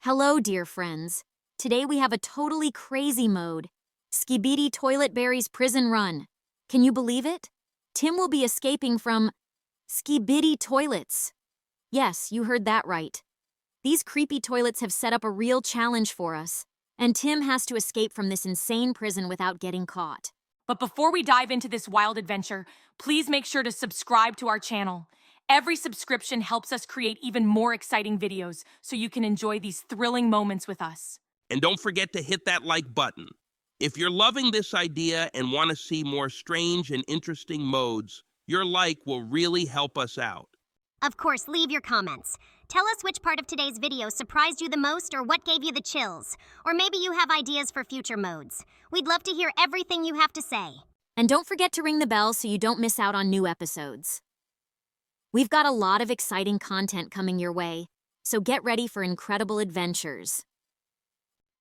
Hello, dear friends. Today we have a totally crazy mode. SKIBID Toilet Berries Prison Run. Can you believe it? Tim will be escaping from SKIBID toilets. Yes, you heard that right. These creepy toilets have set up a real challenge for us, and Tim has to escape from this insane prison without getting caught. But before we dive into this wild adventure, please make sure to subscribe to our channel. Every subscription helps us create even more exciting videos so you can enjoy these thrilling moments with us. And don't forget to hit that like button. If you're loving this idea and want to see more strange and interesting modes, your like will really help us out. Of course, leave your comments. Tell us which part of today's video surprised you the most or what gave you the chills. Or maybe you have ideas for future modes. We'd love to hear everything you have to say. And don't forget to ring the bell so you don't miss out on new episodes. We've got a lot of exciting content coming your way, so get ready for incredible adventures.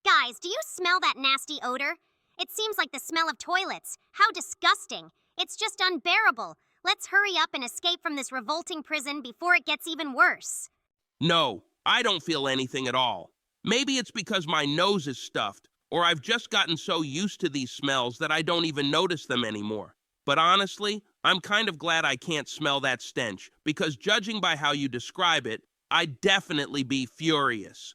Guys, do you smell that nasty odor? It seems like the smell of toilets. How disgusting. It's just unbearable. Let's hurry up and escape from this revolting prison before it gets even worse. No, I don't feel anything at all. Maybe it's because my nose is stuffed, or I've just gotten so used to these smells that I don't even notice them anymore. But honestly, I'm kind of glad I can't smell that stench, because judging by how you describe it, I'd definitely be furious.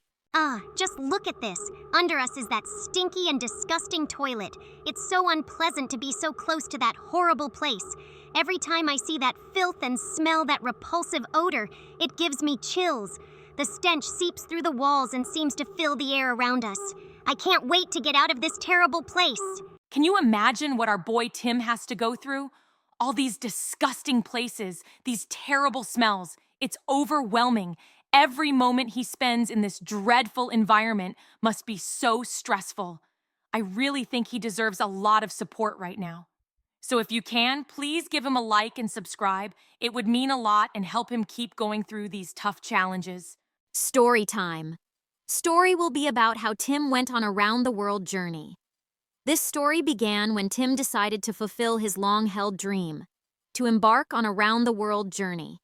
Just look at this. Under us is that stinky and disgusting toilet. It's so unpleasant to be so close to that horrible place. Every time I see that filth and smell that repulsive odor, it gives me chills. The stench seeps through the walls and seems to fill the air around us. I can't wait to get out of this terrible place. Can you imagine what our boy Tim has to go through? All these disgusting places, these terrible smells. It's overwhelming. Every moment he spends in this dreadful environment must be so stressful. I really think he deserves a lot of support right now. So if you can, please give him a like and subscribe. It would mean a lot and help him keep going through these tough challenges. Story time. Story will be about how Tim went on a round-the-world journey. This story began when Tim decided to fulfill his long-held dream, to embark on a round-the-world journey.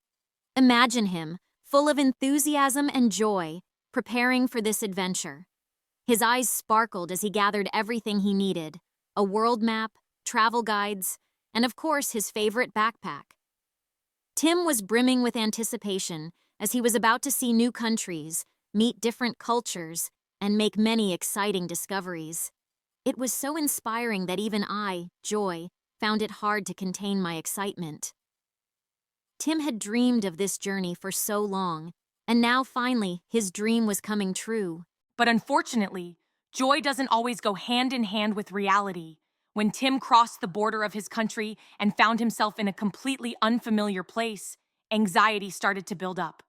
Imagine him, full of enthusiasm and joy, preparing for this adventure. His eyes sparkled as he gathered everything he needed, a world map, travel guides, and of course his favorite backpack. Tim was brimming with anticipation as he was about to see new countries, meet different cultures, and make many exciting discoveries. It was so inspiring that even I, Joy, found it hard to contain my excitement. Tim had dreamed of this journey for so long, and now finally his dream was coming true. But unfortunately, joy doesn't always go hand in hand with reality. When Tim crossed the border of his country and found himself in a completely unfamiliar place, anxiety started to build up.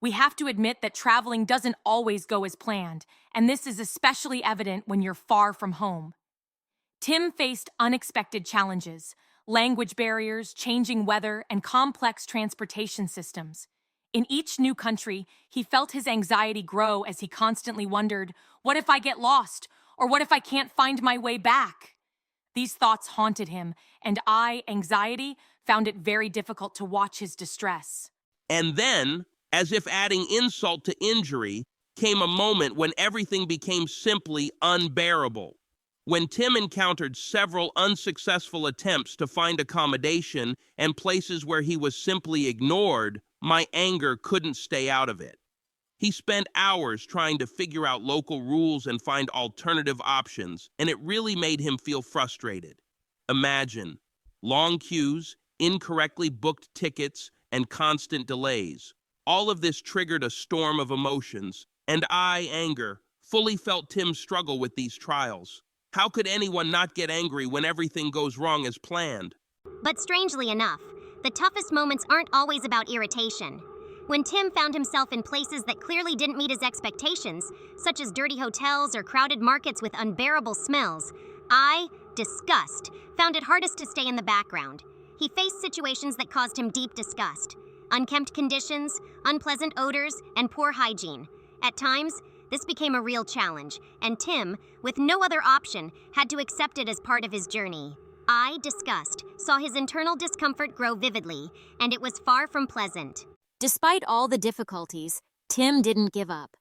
We have to admit that traveling doesn't always go as planned, and this is especially evident when you're far from home. Tim faced unexpected challenges, language barriers, changing weather, and complex transportation systems. In each new country, he felt his anxiety grow as he constantly wondered, what if I get lost? Or what if I can't find my way back? These thoughts haunted him, and anxiety, found it very difficult to watch his distress. And then, as if adding insult to injury, came a moment when everything became simply unbearable. When Tim encountered several unsuccessful attempts to find accommodation and places where he was simply ignored, my anger couldn't stay out of it. He spent hours trying to figure out local rules and find alternative options, and it really made him feel frustrated. Imagine long queues, incorrectly booked tickets, and constant delays. All of this triggered a storm of emotions, and anger, fully felt Tim's struggle with these trials. How could anyone not get angry when everything goes wrong as planned? But strangely enough, the toughest moments aren't always about irritation. When Tim found himself in places that clearly didn't meet his expectations, such as dirty hotels or crowded markets with unbearable smells, disgust, found it hardest to stay in the background. He faced situations that caused him deep disgust. Unkempt conditions, unpleasant odors, and poor hygiene. At times, this became a real challenge, and Tim, with no other option, had to accept it as part of his journey. Disgust, saw his internal discomfort grow vividly, and it was far from pleasant. Despite all the difficulties, Tim didn't give up.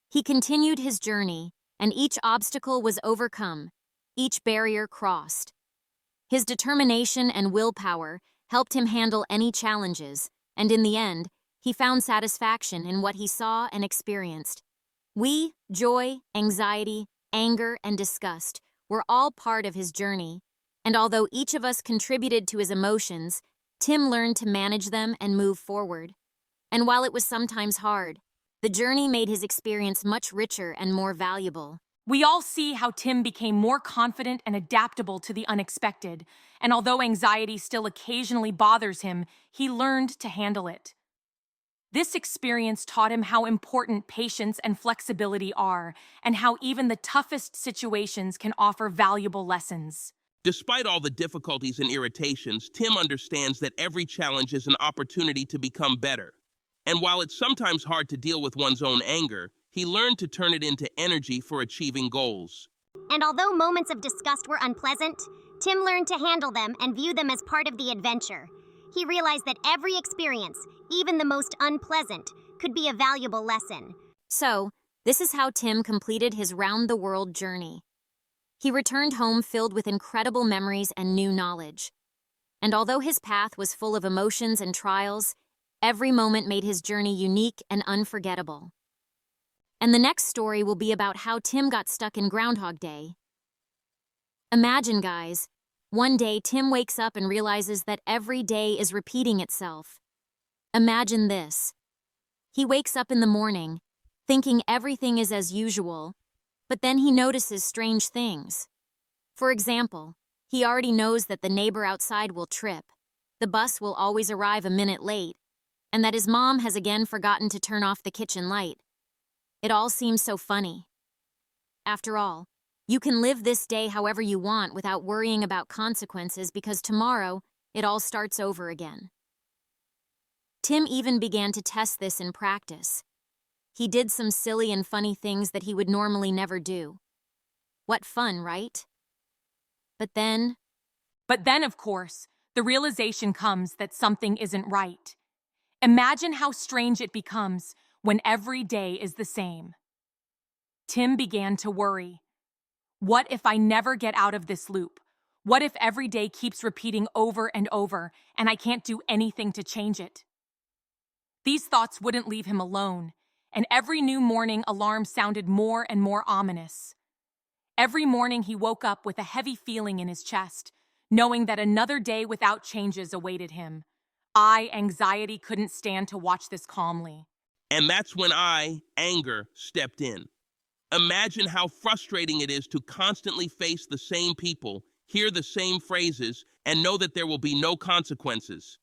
He continued his journey, and each obstacle was overcome, each barrier crossed. His determination and willpower helped him handle any challenges, and in the end, he found satisfaction in what he saw and experienced. Joy, anxiety, anger, and disgust were all part of his journey, and although each of us contributed to his emotions, Tim learned to manage them and move forward. And while it was sometimes hard, the journey made his experience much richer and more valuable. We all see how Tim became more confident and adaptable to the unexpected, and although anxiety still occasionally bothers him, he learned to handle it. This experience taught him how important patience and flexibility are, and how even the toughest situations can offer valuable lessons. Despite all the difficulties and irritations, Tim understands that every challenge is an opportunity to become better. And while it's sometimes hard to deal with one's own anger, he learned to turn it into energy for achieving goals. And although moments of disgust were unpleasant, Tim learned to handle them and view them as part of the adventure. He realized that every experience, even the most unpleasant, could be a valuable lesson. So, this is how Tim completed his round-the-world journey. He returned home filled with incredible memories and new knowledge. And although his path was full of emotions and trials, every moment made his journey unique and unforgettable. And the next story will be about how Tim got stuck in Groundhog Day. Imagine, guys, one day Tim wakes up and realizes that every day is repeating itself. Imagine this. He wakes up in the morning, thinking everything is as usual, but then he notices strange things. For example, he already knows that the neighbor outside will trip, the bus will always arrive a minute late, and that his mom has again forgotten to turn off the kitchen light. It all seems so funny. After all, you can live this day however you want without worrying about consequences because tomorrow it all starts over again. Tim even began to test this in practice. He did some silly and funny things that he would normally never do. What fun, right? But then, of course, the realization comes that something isn't right. Imagine how strange it becomes when every day is the same. Tim began to worry. What if I never get out of this loop? What if every day keeps repeating over and over and I can't do anything to change it? These thoughts wouldn't leave him alone, and every new morning alarm sounded more and more ominous. Every morning he woke up with a heavy feeling in his chest, knowing that another day without changes awaited him. Anxiety, couldn't stand to watch this calmly. And that's when anger, stepped in. Imagine how frustrating it is to constantly face the same people, hear the same phrases, and know that there will be no consequences.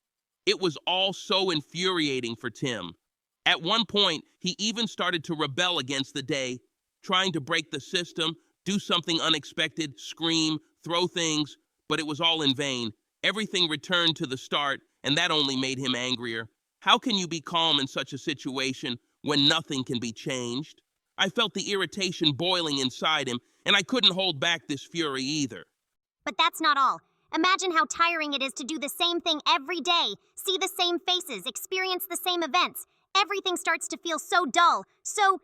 It was all so infuriating for Tim. At one point, he even started to rebel against the day, trying to break the system, do something unexpected, scream, throw things, but it was all in vain. Everything returned to the start, and that only made him angrier. How can you be calm in such a situation when nothing can be changed? I felt the irritation boiling inside him, and I couldn't hold back this fury either. But that's not all. Imagine how tiring it is to do the same thing every day, see the same faces, experience the same events. Everything starts to feel so dull, so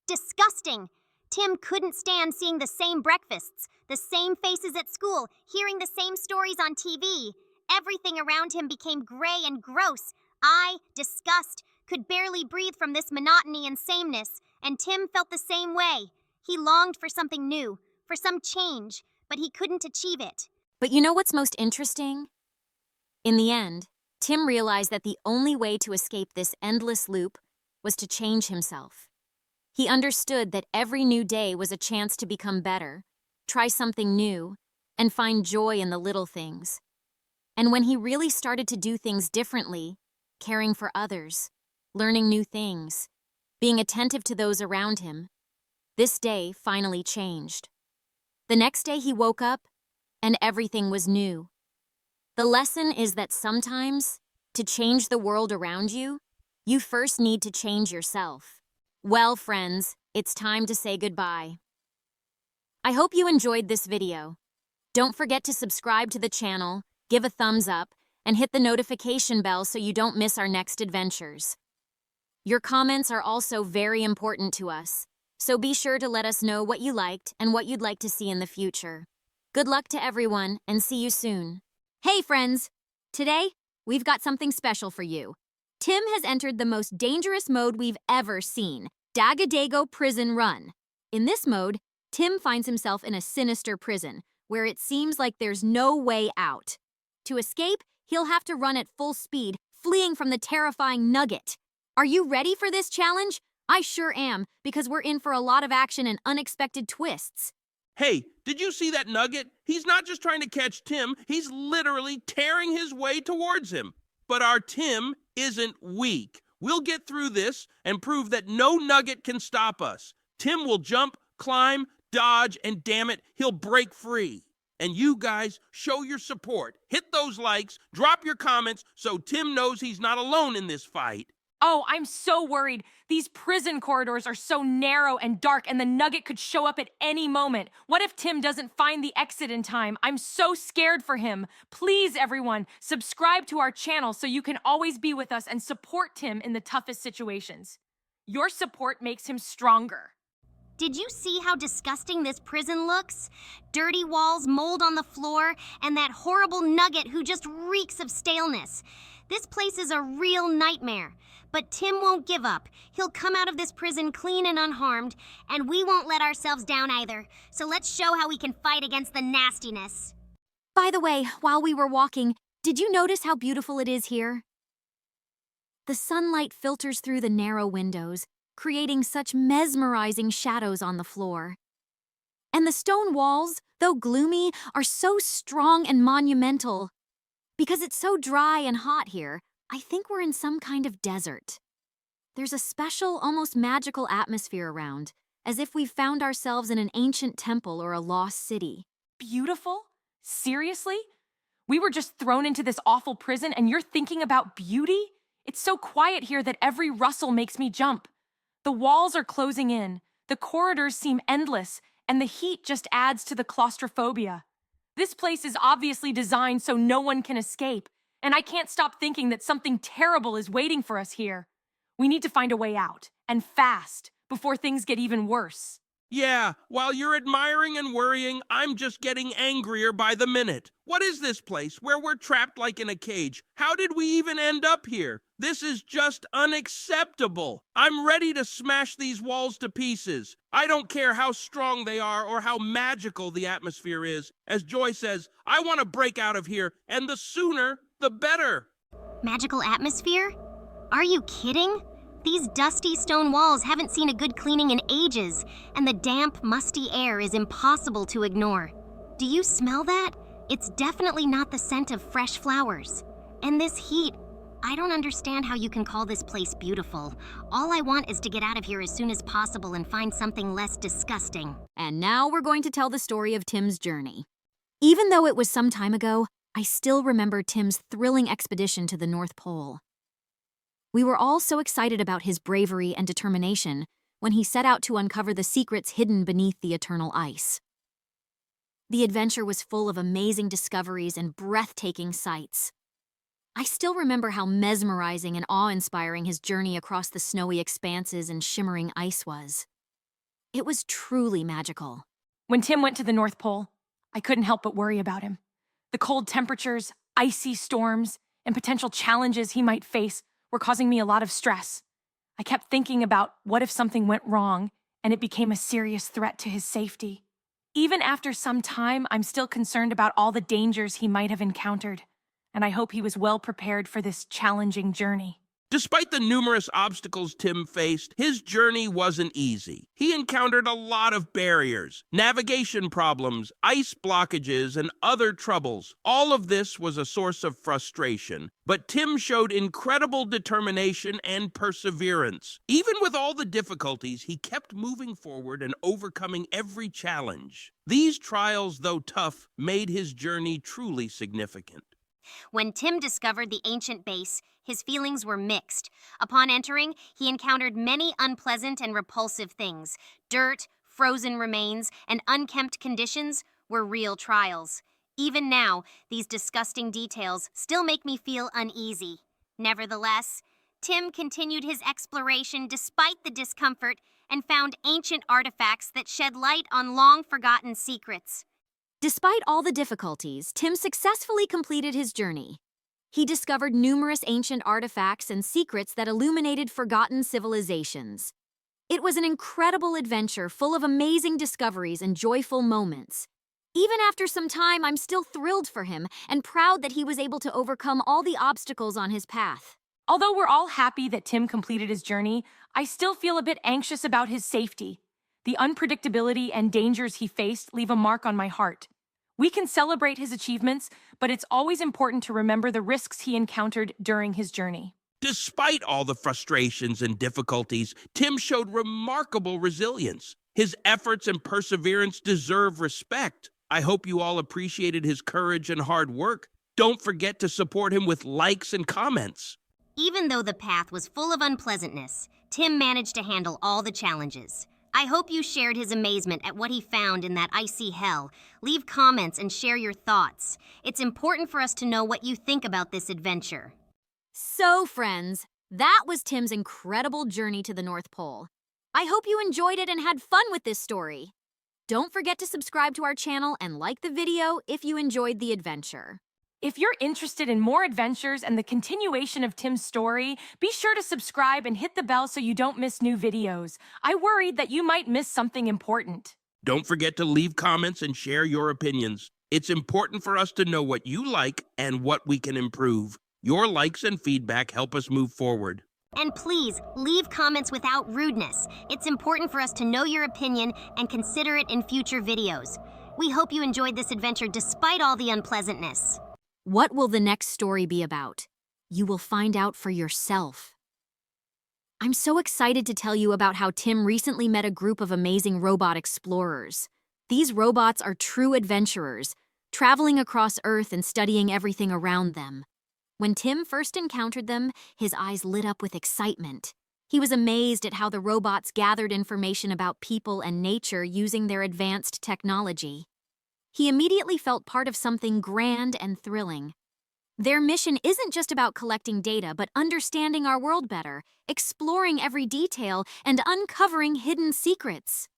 disgusting. Tim couldn't stand seeing the same breakfasts, the same faces at school, hearing the same stories on TV. Everything around him became gray and gross. Disgust, could barely breathe from this monotony and sameness, and Tim felt the same way. He longed for something new, for some change, but he couldn't achieve it. but you know what's most interesting? In the end, Tim realized that the only way to escape this endless loop was to change himself. He understood that every new day was a chance to become better, try something new, and find joy in the little things. And when he really started to do things differently, caring for others, learning new things, being attentive to those around him, this day finally changed. The next day he woke up, and everything was new. The lesson is that sometimes, to change the world around you, you first need to change yourself. Well, friends, it's time to say goodbye. I hope you enjoyed this video. Don't forget to subscribe to the channel, give a thumbs up, and hit the notification bell so you don't miss our next adventures. Your comments are also very important to us, So be sure to let us know what you liked and what you'd like to see in the future. Good luck to everyone, and see you soon. Hey friends! Today, we've got something special for you. Tim has entered the most dangerous mode we've ever seen, Dagadago Prison Run. In this mode, Tim finds himself in a sinister prison, where it seems like there's no way out. To escape, he'll have to run at full speed, fleeing from the terrifying Nugget. Are you ready for this challenge? I sure am, because we're in for a lot of action and unexpected twists. Hey, did you see that Nugget? He's not just trying to catch Tim, he's literally tearing his way towards him. But our Tim isn't weak. We'll get through this and prove that no Nugget can stop us. Tim will jump, climb, dodge, and damn it, he'll break free. And you guys, show your support. Hit those likes, drop your comments so Tim knows he's not alone in this fight. Oh, I'm so worried. These prison corridors are so narrow and dark, and the Nugget could show up at any moment. What if Tim doesn't find the exit in time? I'm so scared for him. Please, everyone, subscribe to our channel so you can always be with us and support Tim in the toughest situations. Your support makes him stronger. Did you see how disgusting this prison looks? Dirty walls, mold on the floor, and that horrible Nugget who just reeks of staleness. This place is a real nightmare. But Tim won't give up. He'll come out of this prison clean and unharmed, and we won't let ourselves down either. So let's show how we can fight against the nastiness. By the way, while we were walking, did you notice how beautiful it is here? The sunlight filters through the narrow windows, creating such mesmerizing shadows on the floor. And the stone walls, though gloomy, are so strong and monumental. Because it's so dry and hot here, I think we're in some kind of desert. There's a special, almost magical atmosphere around, as if we've found ourselves in an ancient temple or a lost city. Beautiful? Seriously? We were just thrown into this awful prison and you're thinking about beauty? It's so quiet here that every rustle makes me jump. The walls are closing in, the corridors seem endless, and the heat just adds to the claustrophobia. This place is obviously designed so no one can escape, and I can't stop thinking that something terrible is waiting for us here. We need to find a way out, and fast, before things get even worse. Yeah, while you're admiring and worrying, I'm just getting angrier by the minute. What is this place where we're trapped like in a cage? How did we even end up here? This is just unacceptable. I'm ready to smash these walls to pieces. I don't care how strong they are or how magical the atmosphere is. As Joy says, I want to break out of here, and the sooner, the better. Magical atmosphere? Are you kidding? These dusty stone walls haven't seen a good cleaning in ages, and the damp, musty air is impossible to ignore. Do you smell that? It's definitely not the scent of fresh flowers. And this heat, I don't understand how you can call this place beautiful. All I want is to get out of here as soon as possible and find something less disgusting. And now we're going to tell the story of Tim's journey. Even though it was some time ago, I still remember Tim's thrilling expedition to the North Pole. We were all so excited about his bravery and determination when he set out to uncover the secrets hidden beneath the eternal ice. The adventure was full of amazing discoveries and breathtaking sights. I still remember how mesmerizing and awe-inspiring his journey across the snowy expanses and shimmering ice was. It was truly magical. When Tim went to the North Pole, I couldn't help but worry about him. The cold temperatures, icy storms, and potential challenges he might face were causing me a lot of stress. I kept thinking about what if something went wrong and it became a serious threat to his safety. Even after some time, I'm still concerned about all the dangers he might have encountered, and I hope he was well prepared for this challenging journey. Despite the numerous obstacles Tim faced, his journey wasn't easy. He encountered a lot of barriers, navigation problems, ice blockages, and other troubles. All of this was a source of frustration, but Tim showed incredible determination and perseverance. Even with all the difficulties, he kept moving forward and overcoming every challenge. These trials, though tough, made his journey truly significant. When Tim discovered the ancient base, his feelings were mixed. Upon entering, he encountered many unpleasant and repulsive things. Dirt, frozen remains, and unkempt conditions were real trials. Even now, these disgusting details still make me feel uneasy. Nevertheless, Tim continued his exploration despite the discomfort and found ancient artifacts that shed light on long-forgotten secrets. Despite all the difficulties, Tim successfully completed his journey. He discovered numerous ancient artifacts and secrets that illuminated forgotten civilizations. It was an incredible adventure full of amazing discoveries and joyful moments. Even after some time, I'm still thrilled for him and proud that he was able to overcome all the obstacles on his path. Although we're all happy that Tim completed his journey, I still feel a bit anxious about his safety. The unpredictability and dangers he faced leave a mark on my heart. We can celebrate his achievements, but it's always important to remember the risks he encountered during his journey. Despite all the frustrations and difficulties, Tim showed remarkable resilience. His efforts and perseverance deserve respect. I hope you all appreciated his courage and hard work. Don't forget to support him with likes and comments. Even though the path was full of unpleasantness, Tim managed to handle all the challenges. I hope you shared his amazement at what he found in that icy hell. Leave comments and share your thoughts. It's important for us to know what you think about this adventure. So, friends, that was Tim's incredible journey to the North Pole. I hope you enjoyed it and had fun with this story. Don't forget to subscribe to our channel and like the video if you enjoyed the adventure. If you're interested in more adventures and the continuation of Tim's story, be sure to subscribe and hit the bell so you don't miss new videos. I worried that you might miss something important. Don't forget to leave comments and share your opinions. It's important for us to know what you like and what we can improve. Your likes and feedback help us move forward. And please, leave comments without rudeness. It's important for us to know your opinion and consider it in future videos. We hope you enjoyed this adventure despite all the unpleasantness. What will the next story be about? You will find out for yourself. I'm so excited to tell you about how Tim recently met a group of amazing robot explorers. These robots are true adventurers, traveling across Earth and studying everything around them. When Tim first encountered them, his eyes lit up with excitement. He was amazed at how the robots gathered information about people and nature using their advanced technology. He immediately felt part of something grand and thrilling. Their mission isn't just about collecting data, but understanding our world better, exploring every detail, and uncovering hidden secrets.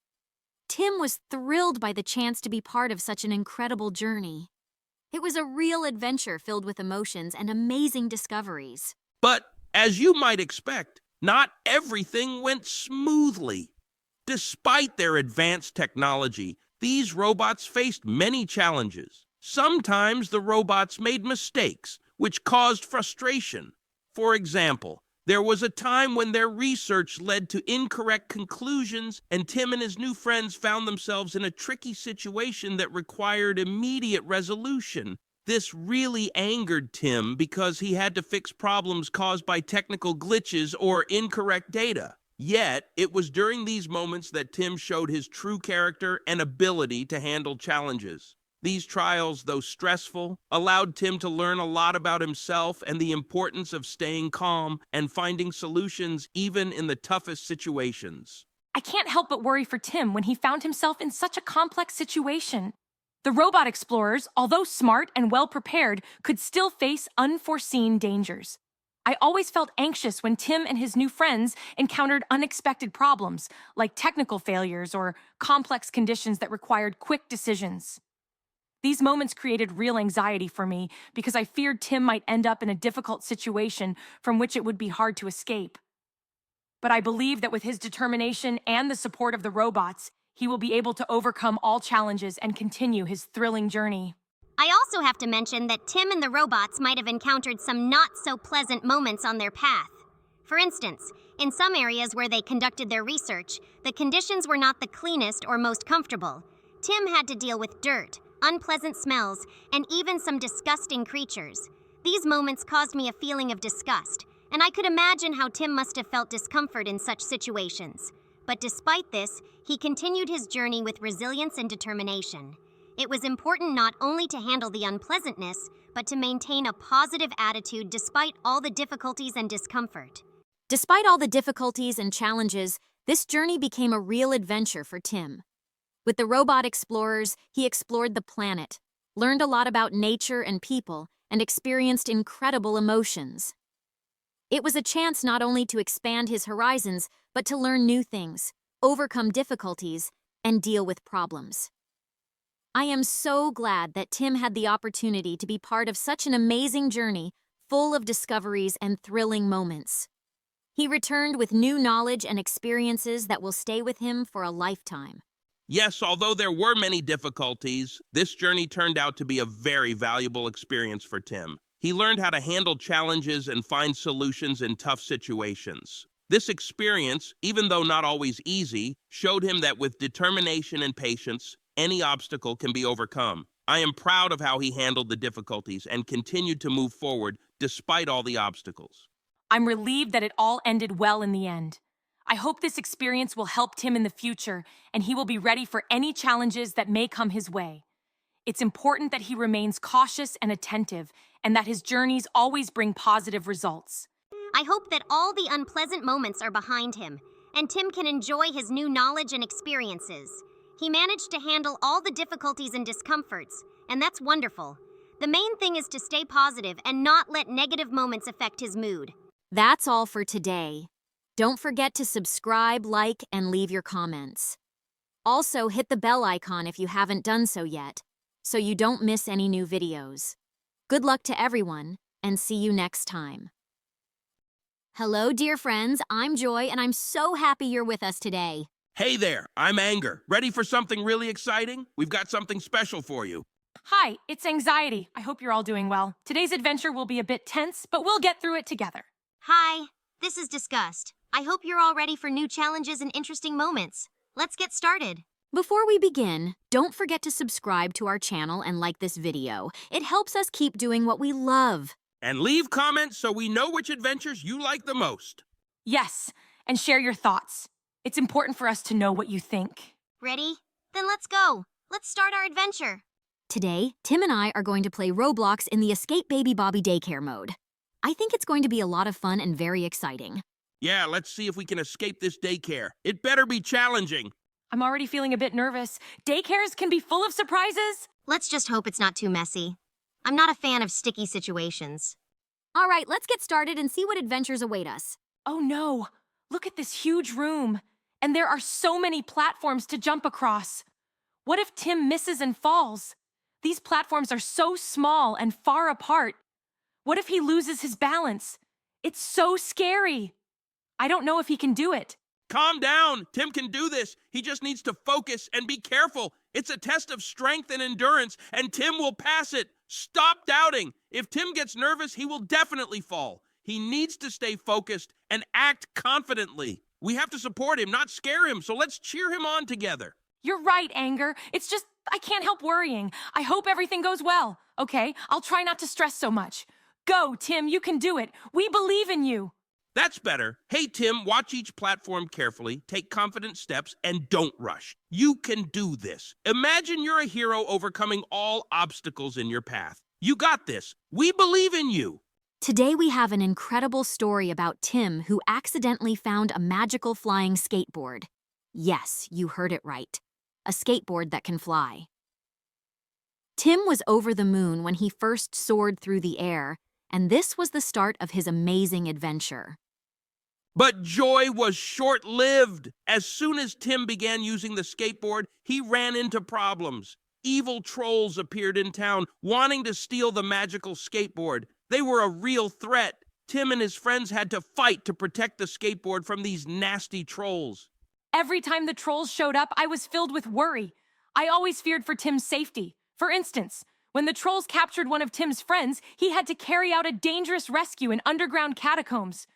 Tim was thrilled by the chance to be part of such an incredible journey. It was a real adventure filled with emotions and amazing discoveries. But, as you might expect, not everything went smoothly. Despite their advanced technology, these robots faced many challenges. Sometimes the robots made mistakes, which caused frustration. For example, there was a time when their research led to incorrect conclusions, and Tim and his new friends found themselves in a tricky situation that required immediate resolution. This really angered Tim because he had to fix problems caused by technical glitches or incorrect data. Yet, it was during these moments that Tim showed his true character and ability to handle challenges. These trials, though stressful, allowed Tim to learn a lot about himself and the importance of staying calm and finding solutions even in the toughest situations. I can't help but worry for Tim when he found himself in such a complex situation. The robot explorers, although smart and well-prepared, could still face unforeseen dangers. I always felt anxious when Tim and his new friends encountered unexpected problems, like technical failures or complex conditions that required quick decisions. These moments created real anxiety for me because I feared Tim might end up in a difficult situation from which it would be hard to escape. But I believe that with his determination and the support of the robots, he will be able to overcome all challenges and continue his thrilling journey. I also have to mention that Tim and the robots might have encountered some not-so-pleasant moments on their path. For instance, in some areas where they conducted their research, the conditions were not the cleanest or most comfortable. Tim had to deal with dirt, unpleasant smells, and even some disgusting creatures. These moments caused me a feeling of disgust, and I could imagine how Tim must have felt discomfort in such situations. But despite this, he continued his journey with resilience and determination. It was important not only to handle the unpleasantness, but to maintain a positive attitude despite all the difficulties and discomfort. Despite all the difficulties and challenges, this journey became a real adventure for Tim. With the robot explorers, he explored the planet, learned a lot about nature and people, and experienced incredible emotions. It was a chance not only to expand his horizons, but to learn new things, overcome difficulties, and deal with problems. I am so glad that Tim had the opportunity to be part of such an amazing journey, full of discoveries and thrilling moments. He returned with new knowledge and experiences that will stay with him for a lifetime. Yes, although there were many difficulties, this journey turned out to be a very valuable experience for Tim. He learned how to handle challenges and find solutions in tough situations. This experience, even though not always easy, showed him that with determination and patience, any obstacle can be overcome. I am proud of how he handled the difficulties and continued to move forward despite all the obstacles. I'm relieved that it all ended well in the end. I hope this experience will help Tim in the future, and he will be ready for any challenges that may come his way. It's important that he remains cautious and attentive, and that his journeys always bring positive results. I hope that all the unpleasant moments are behind him, and Tim can enjoy his new knowledge and experiences. He managed to handle all the difficulties and discomforts, and that's wonderful. The main thing is to stay positive and not let negative moments affect his mood. That's all for today. Don't forget to subscribe, like, and leave your comments. Also, hit the bell icon if you haven't done so yet, so you don't miss any new videos. Good luck to everyone, and see you next time. Hello, dear friends. I'm Joy, and I'm so happy you're with us today. Hey there, I'm Anger. Ready for something really exciting? We've got something special for you. Hi, it's Anxiety. I hope you're all doing well. Today's adventure will be a bit tense, but we'll get through it together. Hi, this is Disgust. I hope you're all ready for new challenges and interesting moments. Let's get started. Before we begin, don't forget to subscribe to our channel and like this video. It helps us keep doing what we love. And leave comments so we know which adventures you like the most. Yes, and share your thoughts. It's important for us to know what you think. Ready? Then let's go. Let's start our adventure. Today, Tim and I are going to play Roblox in the Escape Baby Bobby daycare mode. I think it's going to be a lot of fun and very exciting. Yeah, let's see if we can escape this daycare. It better be challenging. I'm already feeling a bit nervous. Daycares can be full of surprises. Let's just hope it's not too messy. I'm not a fan of sticky situations. All right, let's get started and see what adventures await us. Oh no, look at this huge room. And there are so many platforms to jump across. What if Tim misses and falls? These platforms are so small and far apart. What if he loses his balance? It's so scary. I don't know if he can do it. Calm down. Tim can do this. He just needs to focus and be careful. It's a test of strength and endurance, and Tim will pass it. Stop doubting. If Tim gets nervous, he will definitely fall. He needs to stay focused and act confidently. We have to support him, not scare him, so let's cheer him on together. You're right, Anger. It's just, I can't help worrying. I hope everything goes well. Okay, I'll try not to stress so much. Go, Tim, you can do it. We believe in you. That's better. Hey, Tim, watch each platform carefully, take confident steps, and don't rush. You can do this. Imagine you're a hero overcoming all obstacles in your path. You got this. We believe in you. Today we have an incredible story about Tim who accidentally found a magical flying skateboard. Yes, you heard it right. A skateboard that can fly. Tim was over the moon when he first soared through the air, and this was the start of his amazing adventure. But joy was short-lived. As soon as Tim began using the skateboard, he ran into problems. Evil trolls appeared in town, wanting to steal the magical skateboard. They were a real threat. Tim and his friends had to fight to protect the skateboard from these nasty trolls. Every time the trolls showed up, I was filled with worry. I always feared for Tim's safety. For instance, when the trolls captured one of Tim's friends, he had to carry out a dangerous rescue in underground catacombs.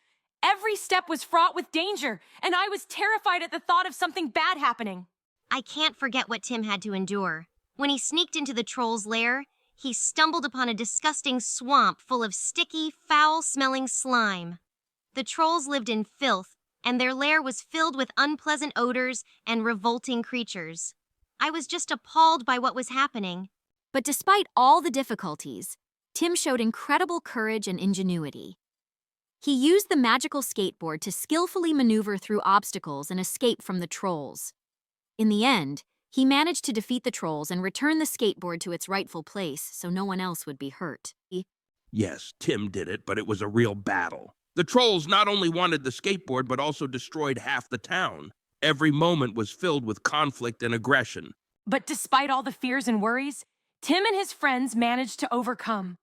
Every step was fraught with danger, and I was terrified at the thought of something bad happening. I can't forget what Tim had to endure. When he sneaked into the troll's lair, he stumbled upon a disgusting swamp full of sticky, foul-smelling slime. The trolls lived in filth, and their lair was filled with unpleasant odors and revolting creatures. I was just appalled by what was happening. But despite all the difficulties, Tim showed incredible courage and ingenuity. He used the magical skateboard to skillfully maneuver through obstacles and escape from the trolls. In the end, he managed to defeat the trolls and return the skateboard to its rightful place so no one else would be hurt. Yes, Tim did it, but it was a real battle. The trolls not only wanted the skateboard, but also destroyed half the town. Every moment was filled with conflict and aggression. But despite all the fears and worries, Tim and his friends managed to overcome.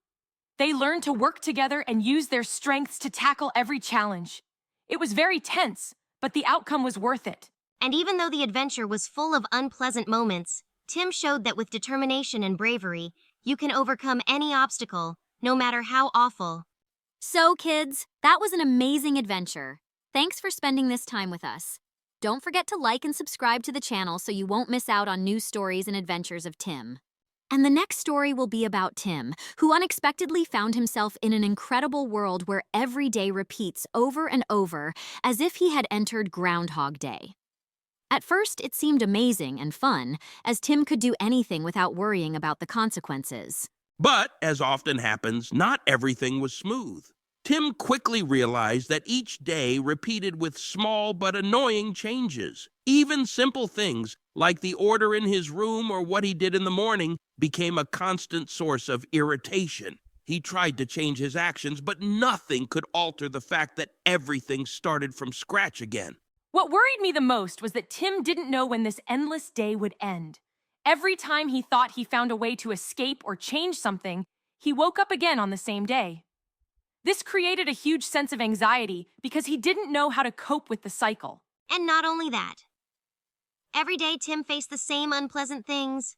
They learned to work together and use their strengths to tackle every challenge. It was very tense, but the outcome was worth it. And even though the adventure was full of unpleasant moments, Tim showed that with determination and bravery, you can overcome any obstacle, no matter how awful. So, kids, that was an amazing adventure. Thanks for spending this time with us. Don't forget to like and subscribe to the channel so you won't miss out on new stories and adventures of Tim. And the next story will be about Tim, who unexpectedly found himself in an incredible world where every day repeats over and over as if he had entered Groundhog Day. At first, it seemed amazing and fun, as Tim could do anything without worrying about the consequences. But, as often happens, not everything was smooth. Tim quickly realized that each day repeated with small but annoying changes. Even simple things, like the order in his room or what he did in the morning, became a constant source of irritation. He tried to change his actions, but nothing could alter the fact that everything started from scratch again. What worried me the most was that Tim didn't know when this endless day would end. Every time he thought he found a way to escape or change something, he woke up again on the same day. This created a huge sense of anxiety because he didn't know how to cope with the cycle. And not only that. Every day Tim faced the same unpleasant things.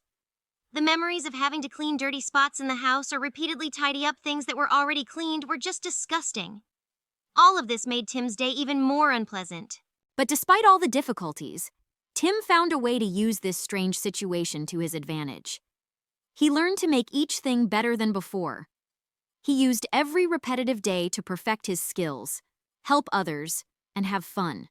The memories of having to clean dirty spots in the house or repeatedly tidy up things that were already cleaned were just disgusting. All of this made Tim's day even more unpleasant. But despite all the difficulties, Tim found a way to use this strange situation to his advantage. He learned to make each thing better than before. He used every repetitive day to perfect his skills, help others, and have fun.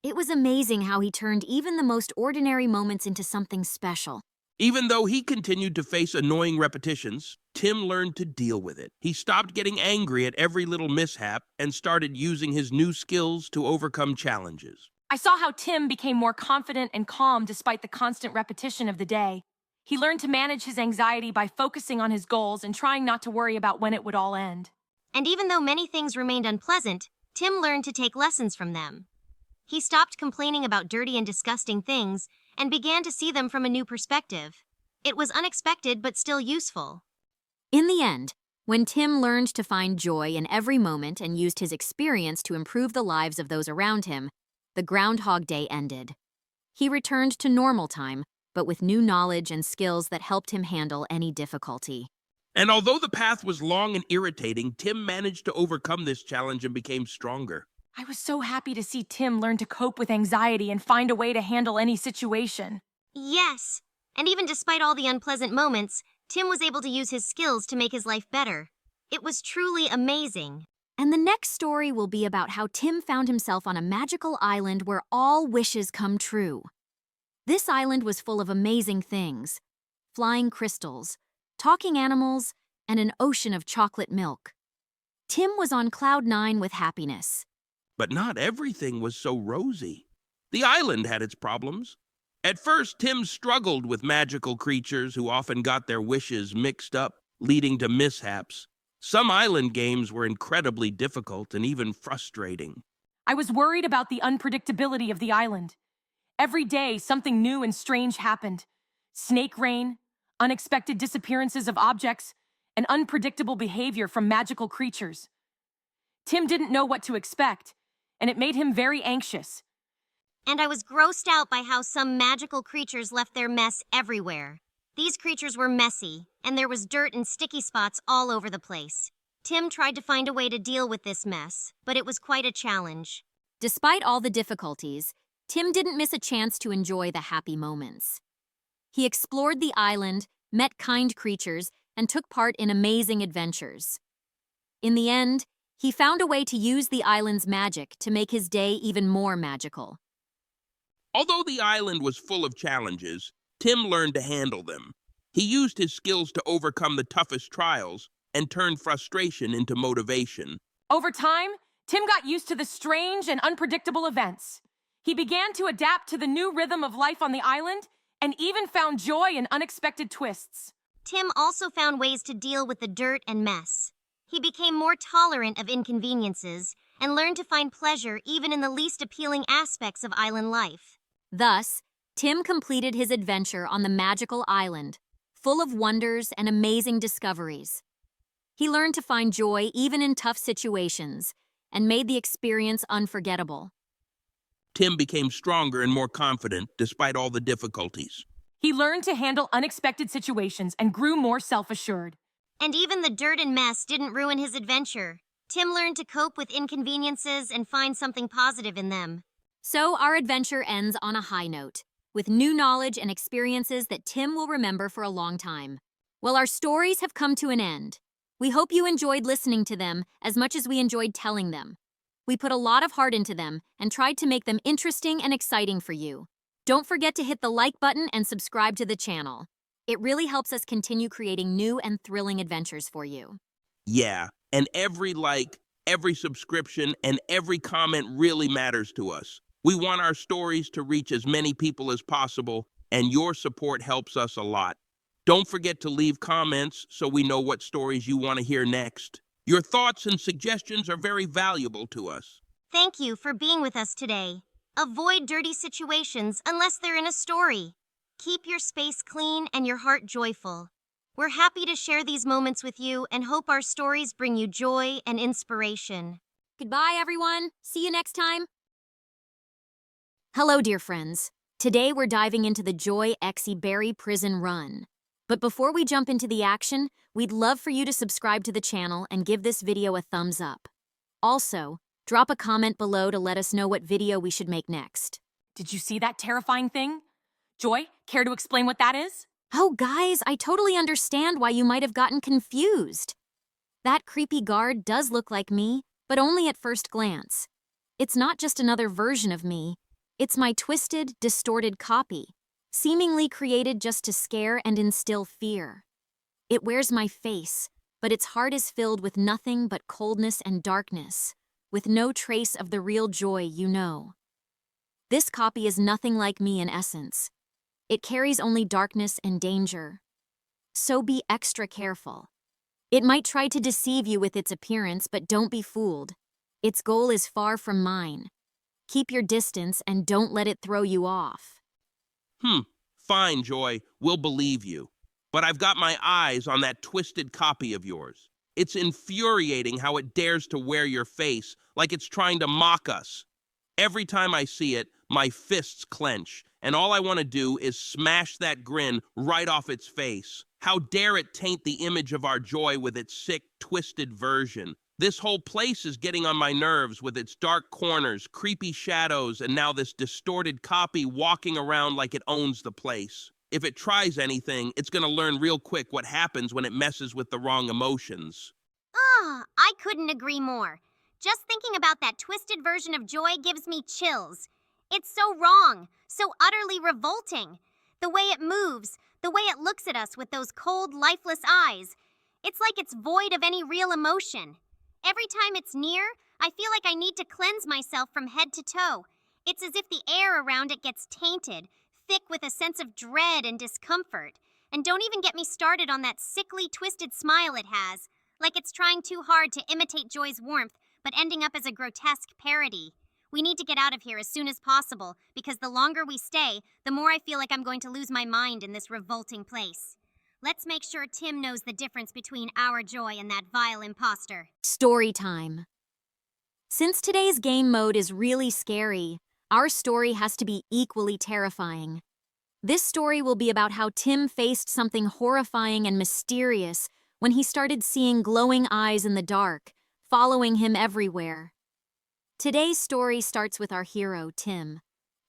It was amazing how he turned even the most ordinary moments into something special. Even though he continued to face annoying repetitions, Tim learned to deal with it. He stopped getting angry at every little mishap and started using his new skills to overcome challenges. I saw how Tim became more confident and calm despite the constant repetition of the day. He learned to manage his anxiety by focusing on his goals and trying not to worry about when it would all end. And even though many things remained unpleasant, Tim learned to take lessons from them. He stopped complaining about dirty and disgusting things and began to see them from a new perspective. It was unexpected but still useful. In the end, when Tim learned to find joy in every moment and used his experience to improve the lives of those around him, the Groundhog Day ended. He returned to normal time, but with new knowledge and skills that helped him handle any difficulty. And although the path was long and irritating, Tim managed to overcome this challenge and became stronger. I was so happy to see Tim learn to cope with anxiety and find a way to handle any situation. Yes, and even despite all the unpleasant moments, Tim was able to use his skills to make his life better. It was truly amazing. And the next story will be about how Tim found himself on a magical island where all wishes come true. This island was full of amazing things: flying crystals, talking animals, and an ocean of chocolate milk. Tim was on cloud 9 with happiness. But not everything was so rosy. The island had its problems. At first, Tim struggled with magical creatures who often got their wishes mixed up, leading to mishaps. Some island games were incredibly difficult and even frustrating. I was worried about the unpredictability of the island. Every day, something new and strange happened. Snake rain, unexpected disappearances of objects, and unpredictable behavior from magical creatures. Tim didn't know what to expect, and it made him very anxious. And I was grossed out by how some magical creatures left their mess everywhere. These creatures were messy, and there was dirt and sticky spots all over the place. Tim tried to find a way to deal with this mess, but it was quite a challenge. Despite all the difficulties, Tim didn't miss a chance to enjoy the happy moments. He explored the island, met kind creatures, and took part in amazing adventures. In the end, he found a way to use the island's magic to make his day even more magical. Although the island was full of challenges, Tim learned to handle them. He used his skills to overcome the toughest trials and turned frustration into motivation. Over time, Tim got used to the strange and unpredictable events. He began to adapt to the new rhythm of life on the island and even found joy in unexpected twists. Tim also found ways to deal with the dirt and mess. He became more tolerant of inconveniences and learn to find pleasure even in the least appealing aspects of island life. Thus, Tim completed his adventure on the magical island, full of wonders and amazing discoveries. He learned to find joy even in tough situations and made the experience unforgettable. Tim became stronger and more confident despite all the difficulties. He learned to handle unexpected situations and grew more self-assured. And even the dirt and mess didn't ruin his adventure. Tim learned to cope with inconveniences and find something positive in them. So our adventure ends on a high note, with new knowledge and experiences that Tim will remember for a long time. Well, our stories have come to an end. We hope you enjoyed listening to them as much as we enjoyed telling them. We put a lot of heart into them and tried to make them interesting and exciting for you. Don't forget to hit the like button and subscribe to the channel. It really helps us continue creating new and thrilling adventures for you. Yeah, and every like, every subscription, and every comment really matters to us. We want our stories to reach as many people as possible, and your support helps us a lot. Don't forget to leave comments so we know what stories you want to hear next. Your thoughts and suggestions are very valuable to us. Thank you for being with us today. Avoid dirty situations unless they're in a story. Keep your space clean and your heart joyful. We're happy to share these moments with you and hope our stories bring you joy and inspiration. Goodbye, everyone. See you next time. Hello, dear friends. Today we're diving into the Joy SKIBID prison run. But before we jump into the action, we'd love for you to subscribe to the channel and give this video a thumbs up. Also, drop a comment below to let us know what video we should make next. Did you see that terrifying thing? Joy, care to explain what that is? Oh, guys, I totally understand why you might have gotten confused. That creepy guard does look like me, but only at first glance. It's not just another version of me. It's my twisted, distorted copy, seemingly created just to scare and instill fear. It wears my face, but its heart is filled with nothing but coldness and darkness, with no trace of the real joy you know. This copy is nothing like me in essence. It carries only darkness and danger. So be extra careful. It might try to deceive you with its appearance, but don't be fooled. Its goal is far from mine. Keep your distance and don't let it throw you off. Fine, Joy, we'll believe you. But I've got my eyes on that twisted copy of yours. It's infuriating how it dares to wear your face like it's trying to mock us. Every time I see it, my fists clench, and all I want to do is smash that grin right off its face. How dare it taint the image of our Joy with its sick, twisted version. This whole place is getting on my nerves with its dark corners, creepy shadows, and now this distorted copy walking around like it owns the place. If it tries anything, it's gonna learn real quick what happens when it messes with the wrong emotions. I couldn't agree more. Just thinking about that twisted version of Joy gives me chills. It's so wrong, so utterly revolting. The way it moves, the way it looks at us with those cold, lifeless eyes. It's like it's void of any real emotion. Every time it's near, I feel like I need to cleanse myself from head to toe. It's as if the air around it gets tainted, thick with a sense of dread and discomfort. And don't even get me started on that sickly, twisted smile it has, like it's trying too hard to imitate Joy's warmth, but ending up as a grotesque parody. We need to get out of here as soon as possible, because the longer we stay, the more I feel like I'm going to lose my mind in this revolting place. Let's make sure Tim knows the difference between our Joy and that vile imposter. Story time. Since today's game mode is really scary, our story has to be equally terrifying. This story will be about how Tim faced something horrifying and mysterious when he started seeing glowing eyes in the dark, following him everywhere. Today's story starts with our hero, Tim,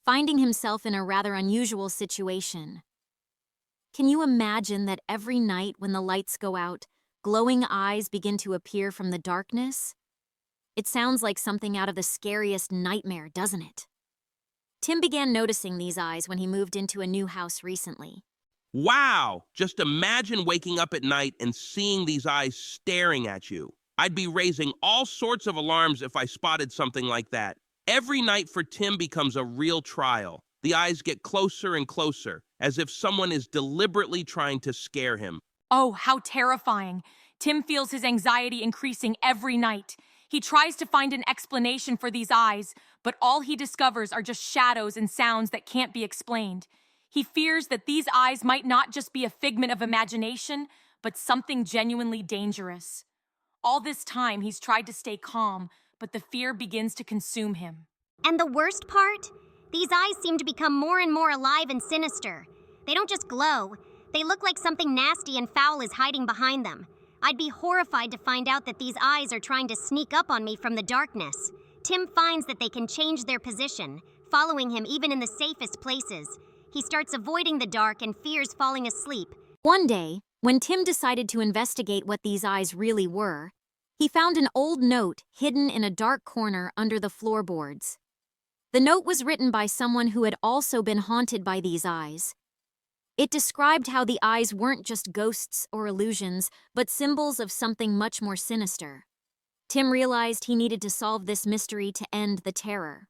finding himself in a rather unusual situation. Can you imagine that every night when the lights go out, glowing eyes begin to appear from the darkness? It sounds like something out of the scariest nightmare, doesn't it? Tim began noticing these eyes when he moved into a new house recently. Wow! Just imagine waking up at night and seeing these eyes staring at you. I'd be raising all sorts of alarms if I spotted something like that. Every night for Tim becomes a real trial. The eyes get closer and closer, as if someone is deliberately trying to scare him. Oh, how terrifying. Tim feels his anxiety increasing every night. He tries to find an explanation for these eyes, but all he discovers are just shadows and sounds that can't be explained. He fears that these eyes might not just be a figment of imagination, but something genuinely dangerous. All this time, he's tried to stay calm, but the fear begins to consume him. And the worst part? These eyes seem to become more and more alive and sinister. They don't just glow, they look like something nasty and foul is hiding behind them. I'd be horrified to find out that these eyes are trying to sneak up on me from the darkness. Tim finds that they can change their position, following him even in the safest places. He starts avoiding the dark and fears falling asleep. One day, when Tim decided to investigate what these eyes really were, he found an old note hidden in a dark corner under the floorboards. The note was written by someone who had also been haunted by these eyes. It described how the eyes weren't just ghosts or illusions, but symbols of something much more sinister. Tim realized he needed to solve this mystery to end the terror.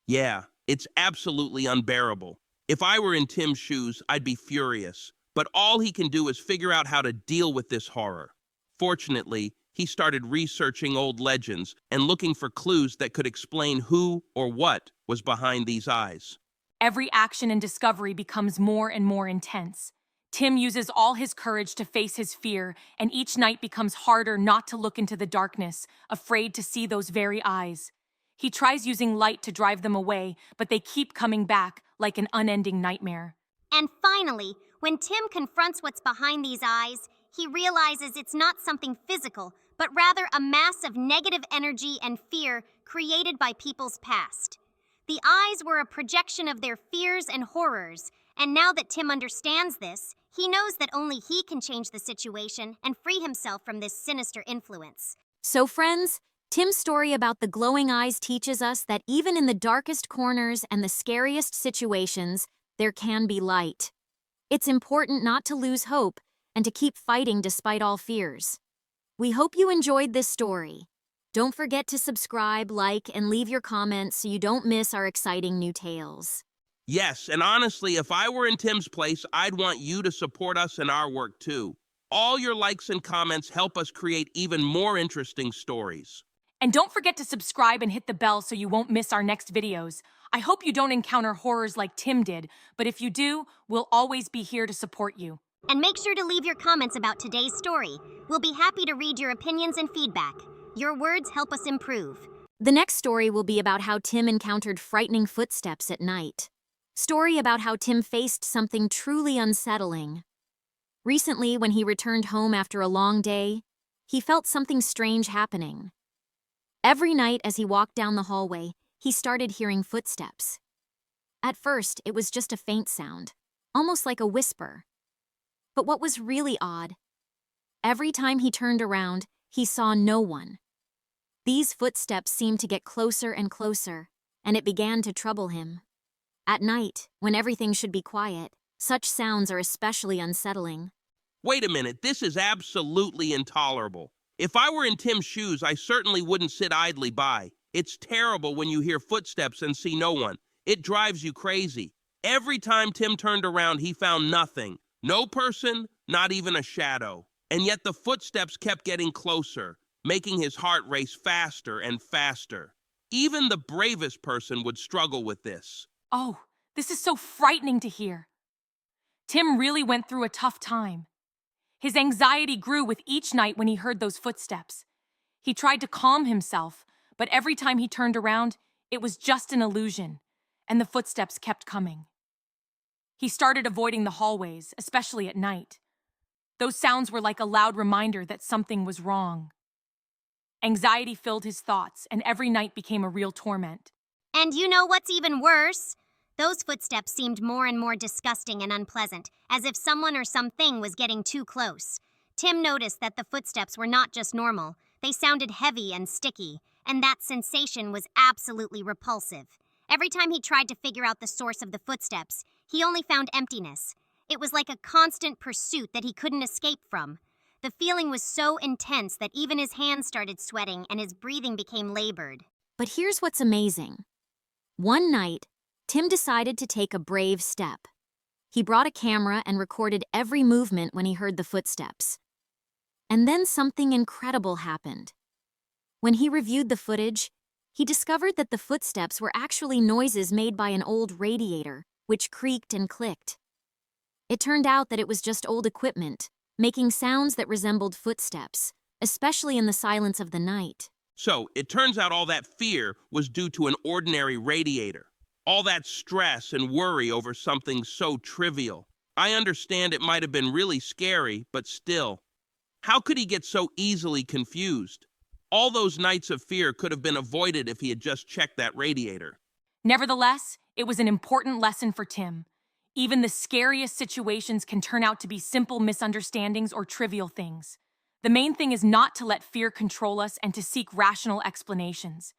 Yeah, it's absolutely unbearable. If I were in Tim's shoes, I'd be furious. But all he can do is figure out how to deal with this horror. Fortunately, he started researching old legends and looking for clues that could explain who or what was behind these eyes. Every action and discovery becomes more and more intense. Tim uses all his courage to face his fear, and each night becomes harder not to look into the darkness, afraid to see those very eyes. He tries using light to drive them away, but they keep coming back like an unending nightmare. And finally, when Tim confronts what's behind these eyes, he realizes it's not something physical, but rather a mass of negative energy and fear created by people's past. The eyes were a projection of their fears and horrors, and now that Tim understands this, he knows that only he can change the situation and free himself from this sinister influence. So friends, Tim's story about the glowing eyes teaches us that even in the darkest corners and the scariest situations, there can be light. It's important not to lose hope and to keep fighting despite all fears. We hope you enjoyed this story. Don't forget to subscribe, like, and leave your comments so you don't miss our exciting new tales. Yes, and honestly, if I were in Tim's place, I'd want you to support us in our work too. All your likes and comments help us create even more interesting stories. And don't forget to subscribe and hit the bell so you won't miss our next videos. I hope you don't encounter horrors like Tim did, but if you do, we'll always be here to support you. And make sure to leave your comments about today's story. We'll be happy to read your opinions and feedback. Your words help us improve. The next story will be about how Tim encountered frightening footsteps at night. Story about how Tim faced something truly unsettling. Recently, when he returned home after a long day, he felt something strange happening. Every night as he walked down the hallway, he started hearing footsteps. At first, it was just a faint sound, almost like a whisper. But what was really odd, every time he turned around, he saw no one. These footsteps seemed to get closer and closer, and it began to trouble him. At night, when everything should be quiet, such sounds are especially unsettling. Wait a minute, this is absolutely intolerable. If I were in Tim's shoes, I certainly wouldn't sit idly by. It's terrible when you hear footsteps and see no one. It drives you crazy. Every time Tim turned around, he found nothing. No person, not even a shadow. And yet the footsteps kept getting closer, making his heart race faster and faster. Even the bravest person would struggle with this. Oh, this is so frightening to hear. Tim really went through a tough time. His anxiety grew with each night when he heard those footsteps. He tried to calm himself, but every time he turned around, it was just an illusion, and the footsteps kept coming. He started avoiding the hallways, especially at night. Those sounds were like a loud reminder that something was wrong. Anxiety filled his thoughts, and every night became a real torment. And you know what's even worse? Those footsteps seemed more and more disgusting and unpleasant, as if someone or something was getting too close. Tim noticed that the footsteps were not just normal. They sounded heavy and sticky, and that sensation was absolutely repulsive. Every time he tried to figure out the source of the footsteps, he only found emptiness. It was like a constant pursuit that he couldn't escape from. The feeling was so intense that even his hands started sweating and his breathing became labored. But here's what's amazing. One night, Tim decided to take a brave step. He brought a camera and recorded every movement when he heard the footsteps. And then something incredible happened. When he reviewed the footage, he discovered that the footsteps were actually noises made by an old radiator, which creaked and clicked. It turned out that it was just old equipment, making sounds that resembled footsteps, especially in the silence of the night. So, it turns out all that fear was due to an ordinary radiator. All that stress and worry over something so trivial. I understand it might have been really scary, but still. How could he get so easily confused? All those nights of fear could have been avoided if he had just checked that radiator. Nevertheless, it was an important lesson for Tim. Even the scariest situations can turn out to be simple misunderstandings or trivial things. The main thing is not to let fear control us and to seek rational explanations.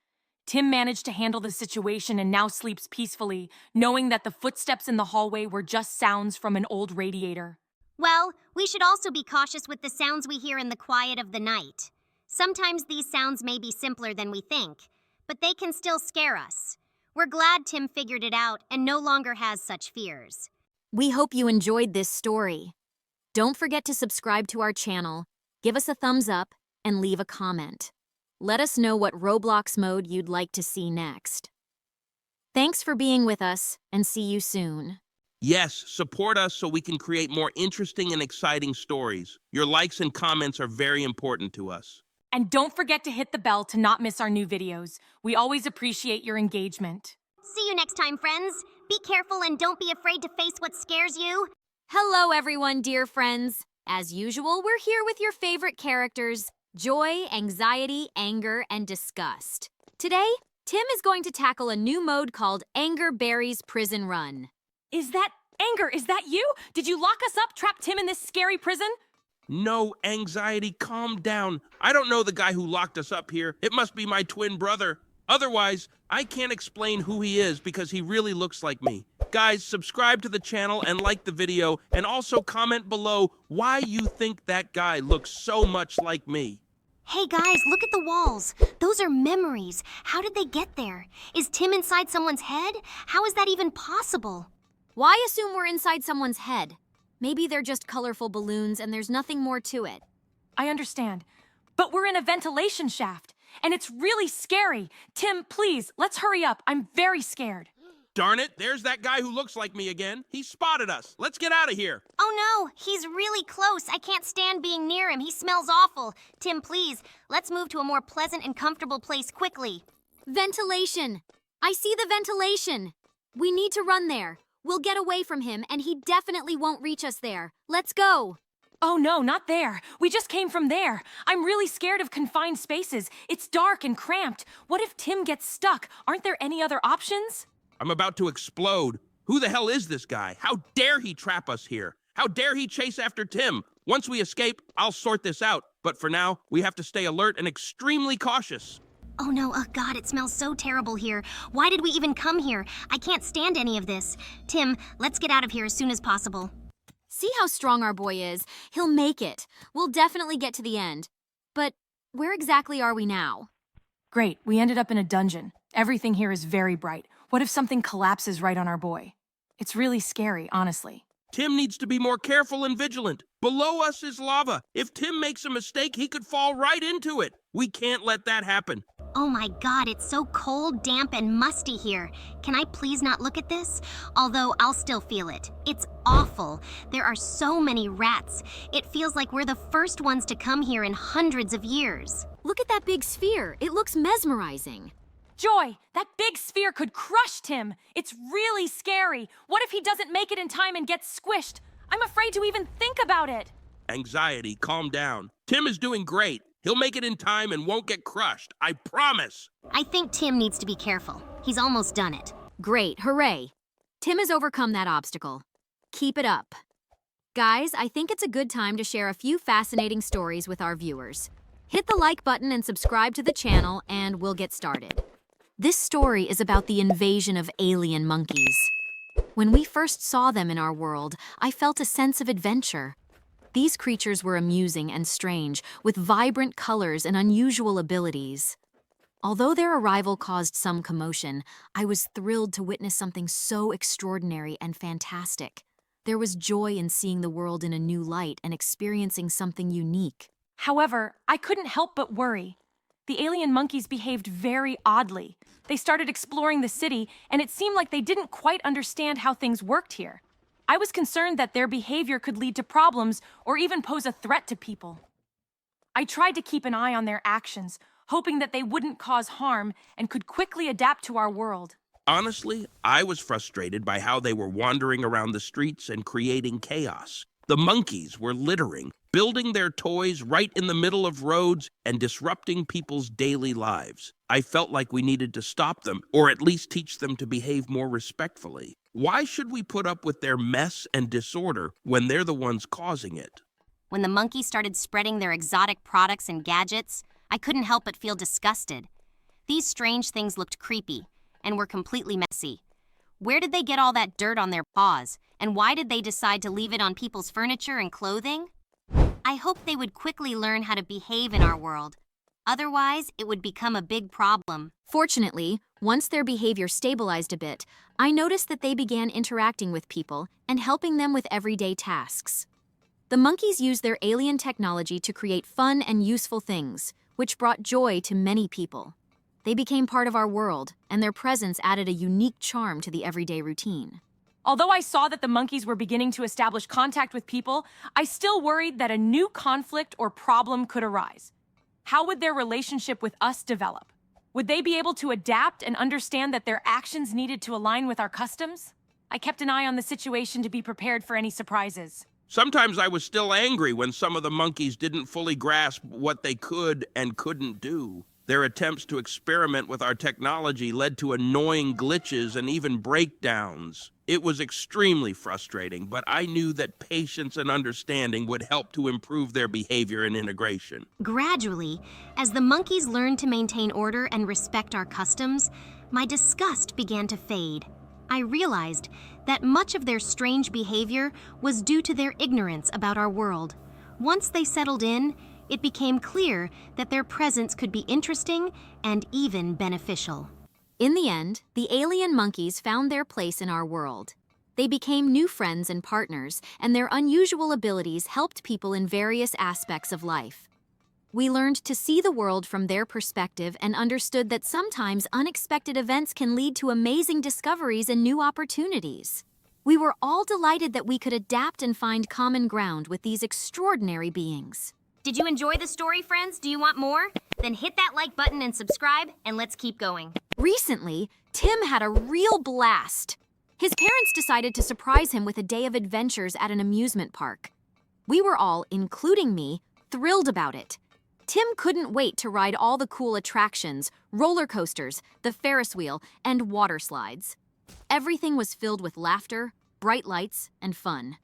Tim managed to handle the situation and now sleeps peacefully, knowing that the footsteps in the hallway were just sounds from an old radiator. Well, we should also be cautious with the sounds we hear in the quiet of the night. Sometimes these sounds may be simpler than we think, but they can still scare us. We're glad Tim figured it out and no longer has such fears. We hope you enjoyed this story. Don't forget to subscribe to our channel, give us a thumbs up, and leave a comment. Let us know what Roblox mode you'd like to see next. Thanks for being with us, and see you soon. Yes, support us so we can create more interesting and exciting stories. Your likes and comments are very important to us. And don't forget to hit the bell to not miss our new videos. We always appreciate your engagement. See you next time, friends. Be careful and don't be afraid to face what scares you. Hello, everyone, dear friends. As usual, we're here with your favorite characters, Joy, Anxiety, Anger, and Disgust. Today, Tim is going to tackle a new mode called Anger Berry's Prison Run. Is that Anger? Is that you? Did you lock us up, trap Tim in this scary prison? No, Anxiety, calm down. I don't know the guy who locked us up here. It must be my twin brother. Otherwise, I can't explain who he is because he really looks like me. Guys, subscribe to the channel and like the video, and also comment below why you think that guy looks so much like me. Hey guys, look at the walls. Those are memories. How did they get there? Is Tim inside someone's head? How is that even possible? Why assume we're inside someone's head? Maybe they're just colorful balloons and there's nothing more to it. I understand. But we're in a ventilation shaft, and it's really scary. Tim, please, let's hurry up. I'm very scared. Darn it, there's that guy who looks like me again. He spotted us. Let's get out of here. Oh no, he's really close. I can't stand being near him. He smells awful. Tim, please, let's move to a more pleasant and comfortable place quickly. Ventilation! I see the ventilation! We need to run there. We'll get away from him, and he definitely won't reach us there. Let's go! Oh no, not there. We just came from there. I'm really scared of confined spaces. It's dark and cramped. What if Tim gets stuck? Aren't there any other options? I'm about to explode. Who the hell is this guy? How dare he trap us here? How dare he chase after Tim? Once we escape, I'll sort this out. But for now, we have to stay alert and extremely cautious. Oh no, oh God, it smells so terrible here. Why did we even come here? I can't stand any of this. Tim, let's get out of here as soon as possible. See how strong our boy is. He'll make it. We'll definitely get to the end. But where exactly are we now? Great, we ended up in a dungeon. Everything here is very bright. What if something collapses right on our boy? It's really scary, honestly. Tim needs to be more careful and vigilant. Below us is lava. If Tim makes a mistake, he could fall right into it. We can't let that happen. Oh my God, it's so cold, damp, and musty here. Can I please not look at this? Although I'll still feel it. It's awful. There are so many rats. It feels like we're the first ones to come here in hundreds of years. Look at that big sphere. It looks mesmerizing. Joy, that big sphere could crush Tim. It's really scary. What if he doesn't make it in time and gets squished? I'm afraid to even think about it. Anxiety, calm down. Tim is doing great. He'll make it in time and won't get crushed. I promise. I think Tim needs to be careful. He's almost done it. Great, hooray. Tim has overcome that obstacle. Keep it up. Guys, I think it's a good time to share a few fascinating stories with our viewers. Hit the like button and subscribe to the channel, and we'll get started. This story is about the invasion of alien monkeys. When we first saw them in our world, I felt a sense of adventure. These creatures were amusing and strange, with vibrant colors and unusual abilities. Although their arrival caused some commotion, I was thrilled to witness something so extraordinary and fantastic. There was joy in seeing the world in a new light and experiencing something unique. However, I couldn't help but worry. the alien monkeys behaved very oddly. They started exploring the city, and it seemed like they didn't quite understand how things worked here. I was concerned that their behavior could lead to problems or even pose a threat to people. I tried to keep an eye on their actions, hoping that they wouldn't cause harm and could quickly adapt to our world. Honestly, I was frustrated by how they were wandering around the streets and creating chaos. The monkeys were littering, building their toys right in the middle of roads and disrupting people's daily lives. I felt like we needed to stop them, or at least teach them to behave more respectfully. Why should we put up with their mess and disorder when they're the ones causing it? When the monkeys started spreading their exotic products and gadgets, I couldn't help but feel disgusted. These strange things looked creepy and were completely messy. Where did they get all that dirt on their paws, and why did they decide to leave it on people's furniture and clothing? I hoped they would quickly learn how to behave in our world. Otherwise, it would become a big problem. Fortunately, once their behavior stabilized a bit, I noticed that they began interacting with people and helping them with everyday tasks. The monkeys used their alien technology to create fun and useful things, which brought joy to many people. They became part of our world, and their presence added a unique charm to the everyday routine. Although I saw that the monkeys were beginning to establish contact with people, I still worried that a new conflict or problem could arise. How would their relationship with us develop? Would they be able to adapt and understand that their actions needed to align with our customs? I kept an eye on the situation to be prepared for any surprises. Sometimes I was still angry when some of the monkeys didn't fully grasp what they could and couldn't do. Their attempts to experiment with our technology led to annoying glitches and even breakdowns. It was extremely frustrating, but I knew that patience and understanding would help to improve their behavior and integration. Gradually, as the monkeys learned to maintain order and respect our customs, my disgust began to fade. I realized that much of their strange behavior was due to their ignorance about our world. Once they settled in, it became clear that their presence could be interesting and even beneficial. In the end, the alien monkeys found their place in our world. They became new friends and partners, and their unusual abilities helped people in various aspects of life. We learned to see the world from their perspective and understood that sometimes unexpected events can lead to amazing discoveries and new opportunities. We were all delighted that we could adapt and find common ground with these extraordinary beings. Did you enjoy the story, friends? Do you want more? Then hit that like button and subscribe, and let's keep going. Recently, Tim had a real blast. His parents decided to surprise him with a day of adventures at an amusement park. We were all, including me, thrilled about it. Tim couldn't wait to ride all the cool attractions, roller coasters, the Ferris wheel, and water slides. Everything was filled with laughter, bright lights, and fun.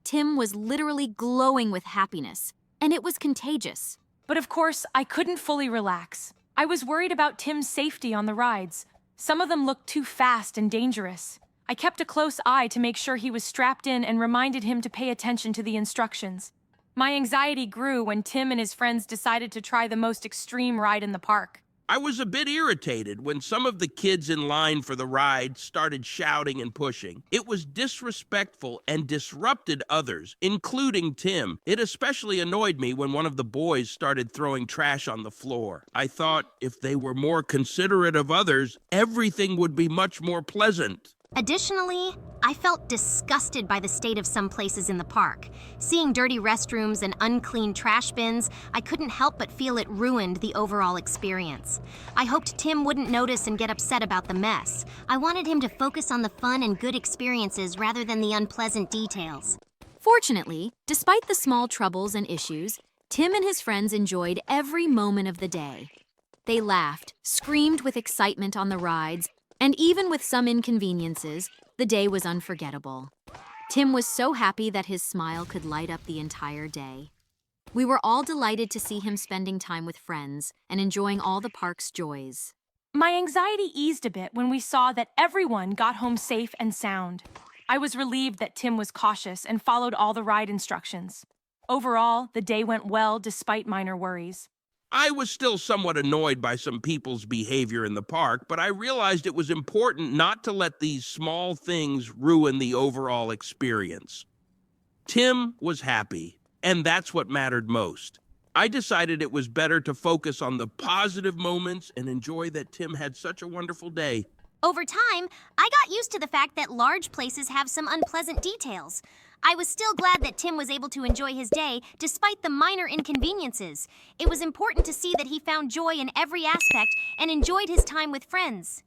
Tim was literally glowing with happiness, and it was contagious. But of course, I couldn't fully relax. I was worried about Tim's safety on the rides. Some of them looked too fast and dangerous. I kept a close eye to make sure he was strapped in and reminded him to pay attention to the instructions. My anxiety grew when Tim and his friends decided to try the most extreme ride in the park. I was a bit irritated when some of the kids in line for the ride started shouting and pushing. It was disrespectful and disrupted others, including Tim. It especially annoyed me when one of the boys started throwing trash on the floor. I thought if they were more considerate of others, everything would be much more pleasant. Additionally, I felt disgusted by the state of some places in the park. Seeing dirty restrooms and unclean trash bins, I couldn't help but feel it ruined the overall experience. I hoped Tim wouldn't notice and get upset about the mess. I wanted him to focus on the fun and good experiences rather than the unpleasant details. Fortunately, despite the small troubles and issues, Tim and his friends enjoyed every moment of the day. They laughed, screamed with excitement on the rides, and even with some inconveniences, the day was unforgettable. Tim was so happy that his smile could light up the entire day. We were all delighted to see him spending time with friends and enjoying all the park's joys. My anxiety eased a bit when we saw that everyone got home safe and sound. I was relieved that Tim was cautious and followed all the ride instructions. Overall, the day went well despite minor worries. I was still somewhat annoyed by some people's behavior in the park, but I realized it was important not to let these small things ruin the overall experience. Tim was happy, and that's what mattered most. I decided it was better to focus on the positive moments and enjoy that Tim had such a wonderful day. Over time, I got used to the fact that large places have some unpleasant details. I was still glad that Tim was able to enjoy his day despite the minor inconveniences. It was important to see that he found joy in every aspect and enjoyed his time with friends.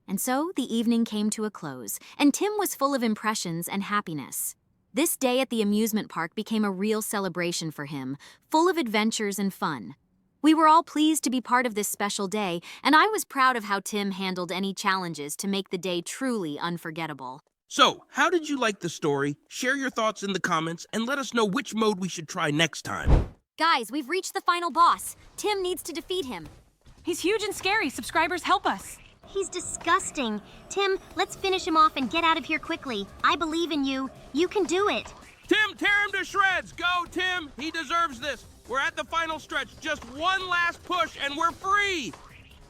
And so the evening came to a close, and Tim was full of impressions and happiness. This day at the amusement park became a real celebration for him, full of adventures and fun. We were all pleased to be part of this special day, and I was proud of how Tim handled any challenges to make the day truly unforgettable. So, how did you like the story? Share your thoughts in the comments and let us know which mode we should try next time. Guys, we've reached the final boss. Tim needs to defeat him. He's huge and scary. Subscribers, help us. He's disgusting. Tim, let's finish him off and get out of here quickly. I believe in you. You can do it. Tim, tear him to shreds! Go, Tim! He deserves this! We're at the final stretch. Just one last push and we're free!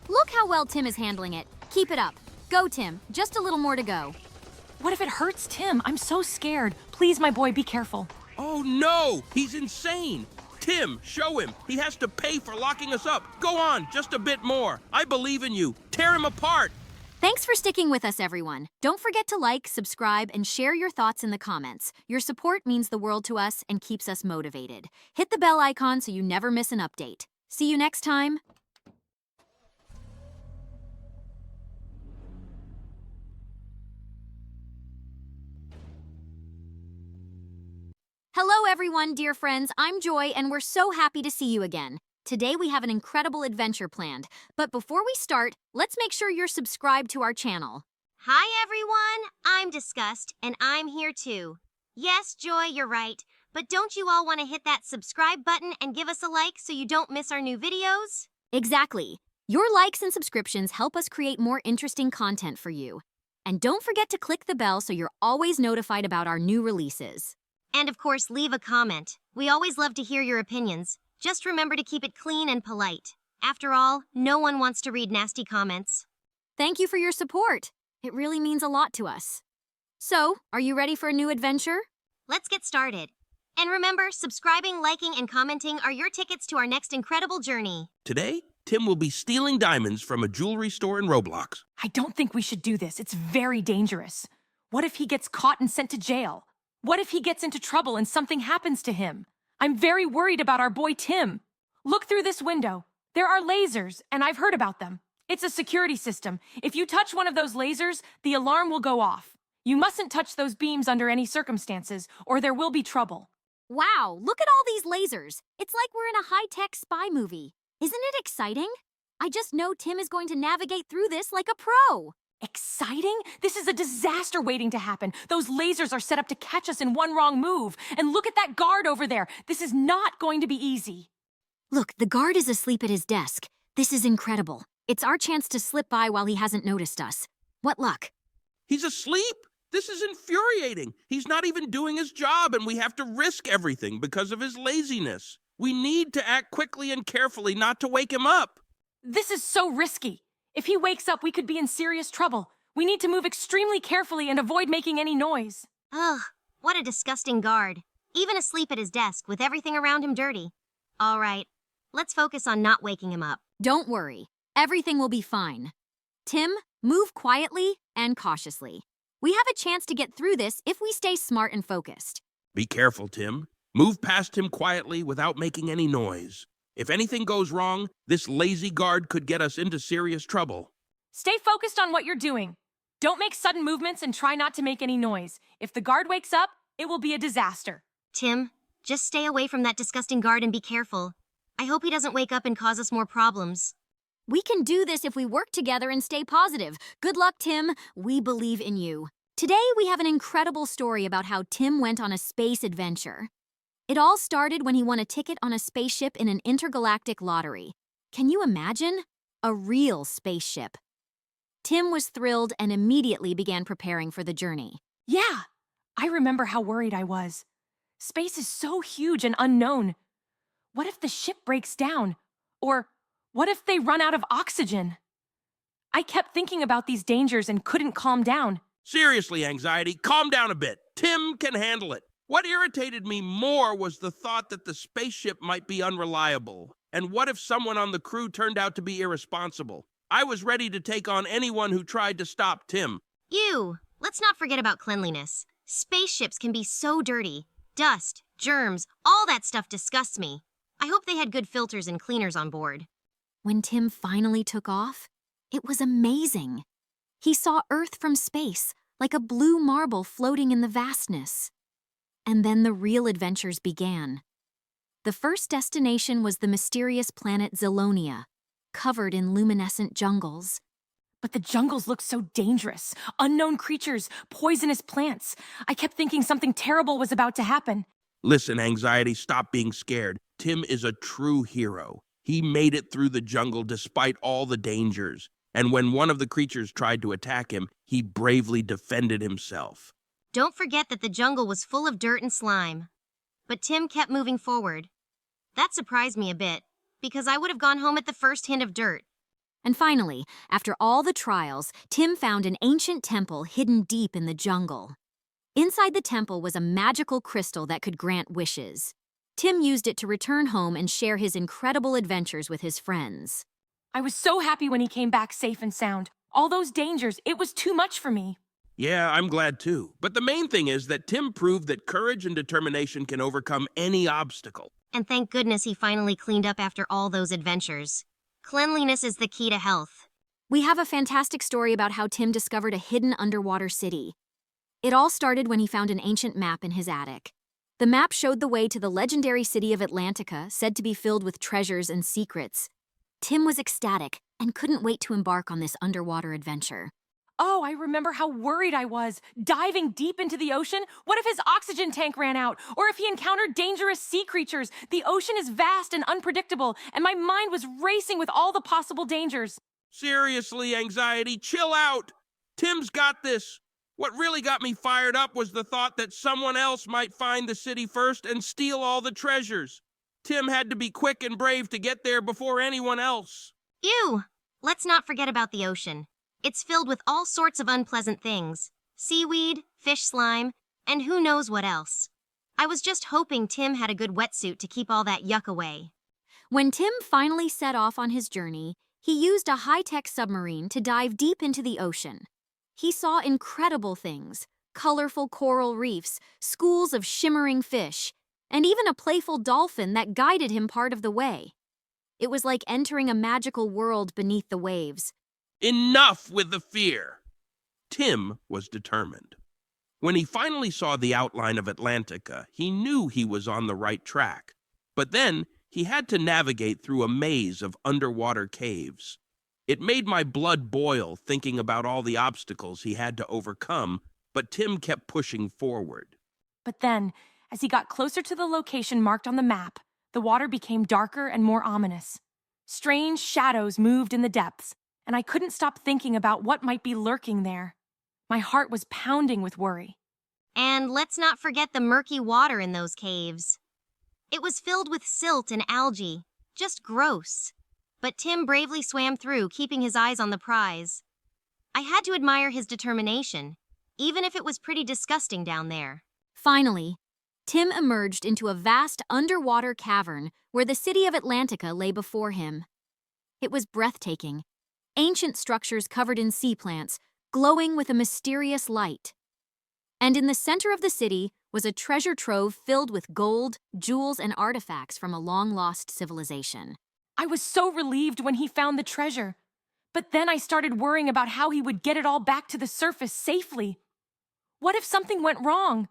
Look how well Tim is handling it. Keep it up. Go, Tim. Just a little more to go. What if it hurts Tim? I'm so scared. Please, my boy, be careful. Oh no! He's insane! Tim, show him! He has to pay for locking us up! Go on, just a bit more! I believe in you! Tear him apart! Thanks for sticking with us, everyone. Don't forget to like, subscribe, and share your thoughts in the comments. Your support means the world to us and keeps us motivated. Hit the bell icon so you never miss an update. See you next time. Hello, everyone, dear friends. I'm Joy, and we're so happy to see you again. Today we have an incredible adventure planned, but before we start, let's make sure you're subscribed to our channel. Hi, everyone. I'm Disgust, and I'm here too. Yes, Joy, you're right. But don't you all want to hit that subscribe button and give us a like so you don't miss our new videos? Exactly. Your likes and subscriptions help us create more interesting content for you. And don't forget to click the bell so you're always notified about our new releases. And of course, leave a comment. We always love to hear your opinions. Just remember to keep it clean and polite. After all, no one wants to read nasty comments. Thank you for your support. It really means a lot to us. So, are you ready for a new adventure? Let's get started. And remember, subscribing, liking, and commenting are your tickets to our next incredible journey. Today, Tim will be stealing diamonds from a jewelry store in Roblox. I don't think we should do this. It's very dangerous. What if he gets caught and sent to jail? What if he gets into trouble and something happens to him? I'm very worried about our boy Tim. Look through this window. There are lasers, and I've heard about them. It's a security system. If you touch one of those lasers, the alarm will go off. You mustn't touch those beams under any circumstances, or there will be trouble. Wow, look at all these lasers. It's like we're in a high-tech spy movie. Isn't it exciting? I just know Tim is going to navigate through this like a pro. Exciting? This is a disaster waiting to happen. Those lasers are set up to catch us in one wrong move. And look at that guard over there. This is not going to be easy. Look, the guard is asleep at his desk. This is incredible. It's our chance to slip by while he hasn't noticed us. What luck? He's asleep? This is infuriating. He's not even doing his job, and we have to risk everything because of his laziness. We need to act quickly and carefully not to wake him up. This is so risky. If he wakes up, we could be in serious trouble. We need to move extremely carefully and avoid making any noise. Ugh, what a disgusting guard. Even asleep at his desk with everything around him dirty. All right, let's focus on not waking him up. Don't worry. Everything will be fine. Tim, move quietly and cautiously. We have a chance to get through this if we stay smart and focused. Be careful, Tim. Move past him quietly without making any noise. If anything goes wrong, this lazy guard could get us into serious trouble. Stay focused on what you're doing. Don't make sudden movements and try not to make any noise. If the guard wakes up, it will be a disaster. Tim, just stay away from that disgusting guard and be careful. I hope he doesn't wake up and cause us more problems. We can do this if we work together and stay positive. Good luck, Tim. We believe in you. Today, we have an incredible story about how Tim went on a space adventure. It all started when he won a ticket on a spaceship in an intergalactic lottery. Can you imagine? A real spaceship. Tim was thrilled and immediately began preparing for the journey. Yeah, I remember how worried I was. Space is so huge and unknown. What if the ship breaks down? Or what if they run out of oxygen? I kept thinking about these dangers and couldn't calm down. Seriously, anxiety, calm down a bit. Tim can handle it. What irritated me more was the thought that the spaceship might be unreliable. And what if someone on the crew turned out to be irresponsible? I was ready to take on anyone who tried to stop Tim. Ew! Let's not forget about cleanliness. Spaceships can be so dirty. Dust, germs, all that stuff disgusts me. I hope they had good filters and cleaners on board. When Tim finally took off, it was amazing. He saw Earth from space, like a blue marble floating in the vastness. And then the real adventures began. The first destination was the mysterious planet Zelonia, covered in luminescent jungles. But the jungles looked so dangerous. Unknown creatures, poisonous plants. I kept thinking something terrible was about to happen. Listen, Anxiety, stop being scared. Tim is a true hero. He made it through the jungle despite all the dangers. And when one of the creatures tried to attack him, he bravely defended himself. Don't forget that the jungle was full of dirt and slime. But Tim kept moving forward. That surprised me a bit, because I would have gone home at the first hint of dirt. And finally, after all the trials, Tim found an ancient temple hidden deep in the jungle. Inside the temple was a magical crystal that could grant wishes. Tim used it to return home and share his incredible adventures with his friends. I was so happy when he came back safe and sound. All those dangers, it was too much for me. Yeah, I'm glad too. But the main thing is that Tim proved that courage and determination can overcome any obstacle. And thank goodness he finally cleaned up after all those adventures. Cleanliness is the key to health. We have a fantastic story about how Tim discovered a hidden underwater city. It all started when he found an ancient map in his attic. The map showed the way to the legendary city of Atlantica, said to be filled with treasures and secrets. Tim was ecstatic and couldn't wait to embark on this underwater adventure. Oh, I remember how worried I was. Diving deep into the ocean? What if his oxygen tank ran out? Or if he encountered dangerous sea creatures? The ocean is vast and unpredictable, and my mind was racing with all the possible dangers. Seriously, Anxiety, chill out. Tim's got this. What really got me fired up was the thought that someone else might find the city first and steal all the treasures. Tim had to be quick and brave to get there before anyone else. Ew! Let's not forget about the ocean. It's filled with all sorts of unpleasant things. Seaweed, fish slime, and who knows what else. I was just hoping Tim had a good wetsuit to keep all that yuck away. When Tim finally set off on his journey, he used a high-tech submarine to dive deep into the ocean. He saw incredible things, colorful coral reefs, schools of shimmering fish, and even a playful dolphin that guided him part of the way. It was like entering a magical world beneath the waves. Enough with the fear. Tim was determined. When he finally saw the outline of Atlantica, he knew he was on the right track. But then he had to navigate through a maze of underwater caves. It made my blood boil thinking about all the obstacles he had to overcome, but Tim kept pushing forward. But then, as he got closer to the location marked on the map, the water became darker and more ominous. Strange shadows moved in the depths, and I couldn't stop thinking about what might be lurking there. My heart was pounding with worry. And let's not forget the murky water in those caves. It was filled with silt and algae, just gross. But Tim bravely swam through, keeping his eyes on the prize. I had to admire his determination, even if it was pretty disgusting down there. Finally, Tim emerged into a vast underwater cavern where the city of Atlantica lay before him. It was breathtaking. Ancient structures covered in sea plants, glowing with a mysterious light. And in the center of the city was a treasure trove filled with gold, jewels, and artifacts from a long-lost civilization. I was so relieved when he found the treasure. But then I started worrying about how he would get it all back to the surface safely. What if something went wrong?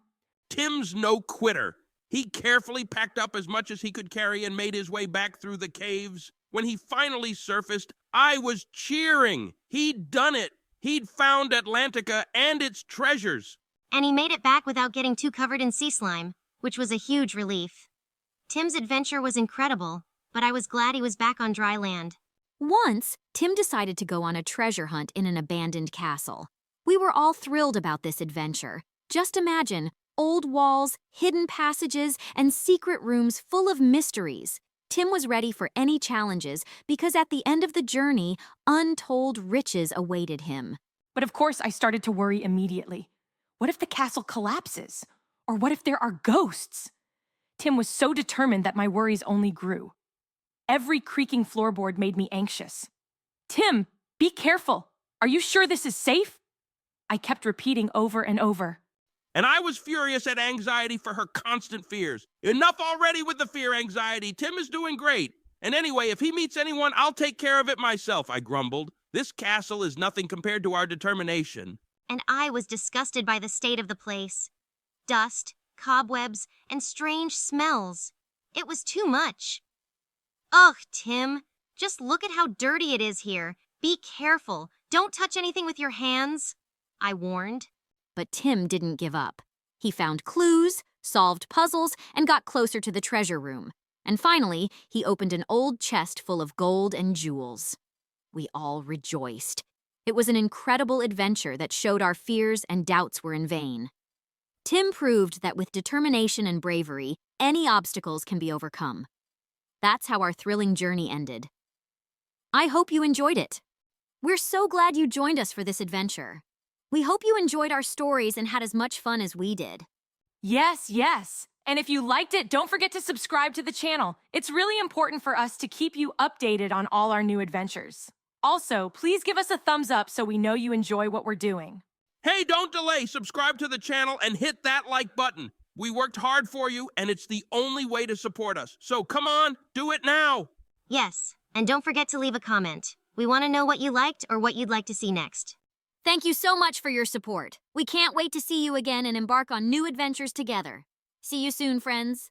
Tim's no quitter. He carefully packed up as much as he could carry and made his way back through the caves. When he finally surfaced, I was cheering. He'd done it. He'd found Atlantica and its treasures. And he made it back without getting too covered in sea slime, which was a huge relief. Tim's adventure was incredible, but I was glad he was back on dry land. Once, Tim decided to go on a treasure hunt in an abandoned castle. We were all thrilled about this adventure. Just imagine, old walls, hidden passages, and secret rooms full of mysteries. Tim was ready for any challenges because at the end of the journey, untold riches awaited him. But of course I started to worry immediately. What if the castle collapses? Or what if there are ghosts? Tim was so determined that my worries only grew. Every creaking floorboard made me anxious. Tim, be careful. Are you sure this is safe? I kept repeating over and over. And I was furious at Anxiety for her constant fears. Enough already with the fear, Anxiety. Tim is doing great. And anyway, if he meets anyone, I'll take care of it myself, I grumbled. This castle is nothing compared to our determination. And I was disgusted by the state of the place. Dust, cobwebs, and strange smells. It was too much. Ugh, Tim, just look at how dirty it is here. Be careful. Don't touch anything with your hands, I warned. But Tim didn't give up. He found clues, solved puzzles, and got closer to the treasure room. And finally, he opened an old chest full of gold and jewels. We all rejoiced. It was an incredible adventure that showed our fears and doubts were in vain. Tim proved that with determination and bravery, any obstacles can be overcome. That's how our thrilling journey ended. I hope you enjoyed it. We're so glad you joined us for this adventure. We hope you enjoyed our stories and had as much fun as we did. Yes. And if you liked it, don't forget to subscribe to the channel. It's really important for us to keep you updated on all our new adventures. Also, please give us a thumbs up so we know you enjoy what we're doing. Hey, don't delay. Subscribe to the channel and hit that like button. We worked hard for you, and it's the only way to support us. So come on, do it now. Yes, and don't forget to leave a comment. We want to know what you liked or what you'd like to see next. Thank you so much for your support. We can't wait to see you again and embark on new adventures together. See you soon, friends.